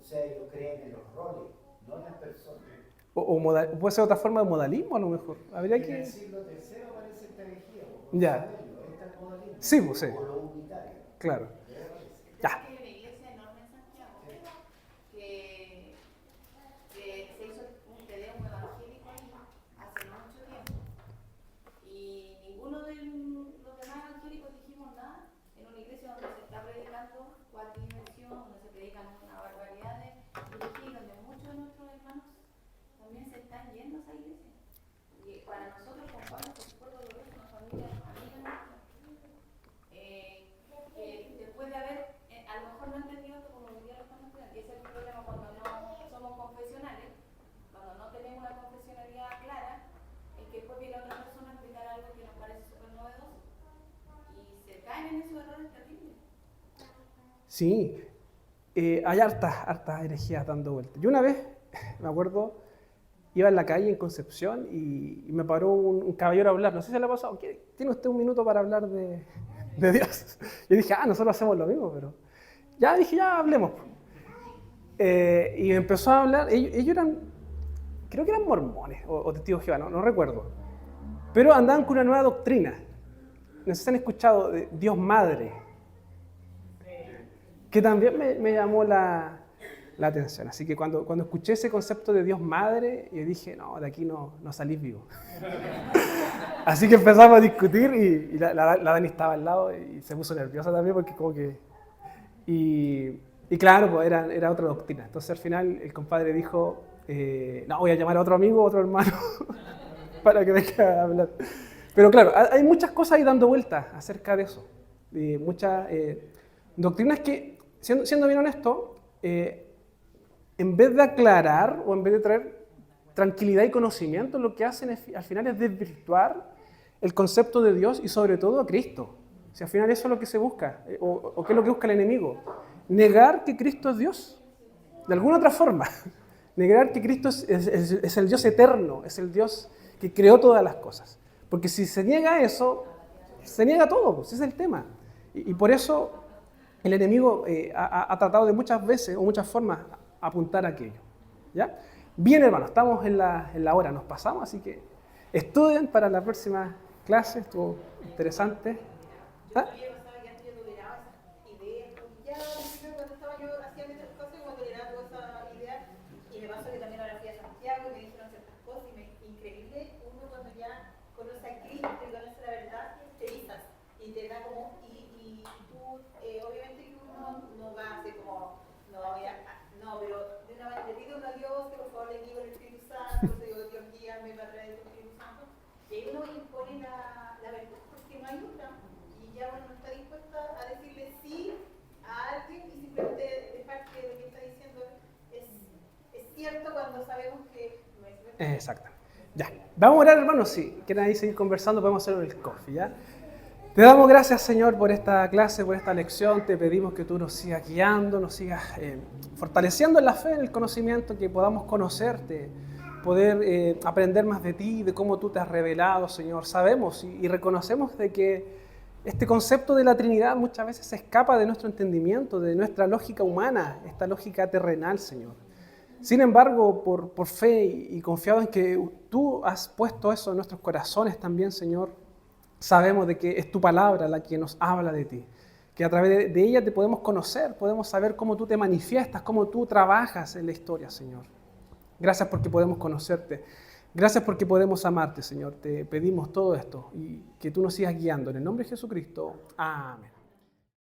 O sea, ellos creen en los roles, no en las personas. Puede ser otra forma de modalismo, a lo mejor. Habría En que... el siglo III aparece esta herejía, Ya. esta es modalismo. Sí, pues sí. O lo unitario. Claro. Ya. Hay una iglesia enorme en Santiago que se hizo un tedeum evangélico ahí cuatridimensión, donde se predican una barbaridad de herejías, donde muchos de nuestros hermanos también se están yendo a esa iglesia. Y para nosotros, con Pablo, por supuesto, doloroso, una familia amiga nuestra, que después de haber, a lo mejor no entendido esto como hoy día lo estamos estudiando, y ese es el problema cuando no somos confesionales, cuando no tenemos una confesionalidad clara, es que después viene otra persona a explicar algo que nos parece súper novedoso y se caen en esos errores terribles. Sí, hay hartas herejías dando vueltas. Yo una vez, me acuerdo, iba en la calle en Concepción y me paró un caballero a hablar. No sé si le ha pasado. ¿Tiene usted un minuto para hablar de Dios? Yo dije, nosotros hacemos lo mismo, pero... Ya hablemos. Y empezó a hablar. Ellos eran, creo que eran mormones o testigos de Jehová, no recuerdo. Pero andaban con una nueva doctrina. No sé si han escuchado de Dios Madre, que también me llamó la atención. Así que cuando escuché ese concepto de Dios Madre, yo dije, no, de aquí no salís vivo. Así que empezamos a discutir y la Dani estaba al lado y se puso nerviosa también porque como que... Y claro, pues era otra doctrina. Entonces al final el compadre dijo, no, voy a llamar a otro amigo, otro hermano, para que venga a hablar. Pero claro, hay muchas cosas ahí dando vueltas acerca de eso. Muchas doctrinas que, siendo bien honesto, en vez de aclarar o en vez de traer tranquilidad y conocimiento, lo que hacen al final es desvirtuar el concepto de Dios y sobre todo a Cristo. Si al final eso es lo que se busca, o qué es lo que busca el enemigo. Negar que Cristo es Dios, de alguna otra forma. Negar que Cristo es el Dios eterno, es el Dios que creó todas las cosas. Porque si se niega eso, se niega todo, pues ese es el tema. Y por eso el enemigo ha tratado de muchas veces o muchas formas apuntar a aquello. ¿Ya? Bien, hermanos, estamos en la hora, nos pasamos, así que estudien para la próxima clase, estuvo interesante. ¿Ah? Exacto. Ya. Vamos a orar, hermanos. Si quieren ahí seguir conversando, podemos hacerlo en el coffee, ¿ya? Te damos gracias, Señor, por esta clase, por esta lección. Te pedimos que tú nos sigas guiando, nos sigas fortaleciendo en la fe, en el conocimiento, que podamos conocerte, poder aprender más de ti, de cómo tú te has revelado, Señor. Sabemos y reconocemos de que este concepto de la Trinidad muchas veces se escapa de nuestro entendimiento, de nuestra lógica humana, esta lógica terrenal, Señor. Sin embargo, por fe y confiado en que tú has puesto eso en nuestros corazones también, Señor, sabemos de que es tu palabra la que nos habla de ti, que a través de ella te podemos conocer, podemos saber cómo tú te manifiestas, cómo tú trabajas en la historia, Señor. Gracias porque podemos conocerte, gracias porque podemos amarte, Señor. Te pedimos todo esto y que tú nos sigas guiando. En el nombre de Jesucristo, amén.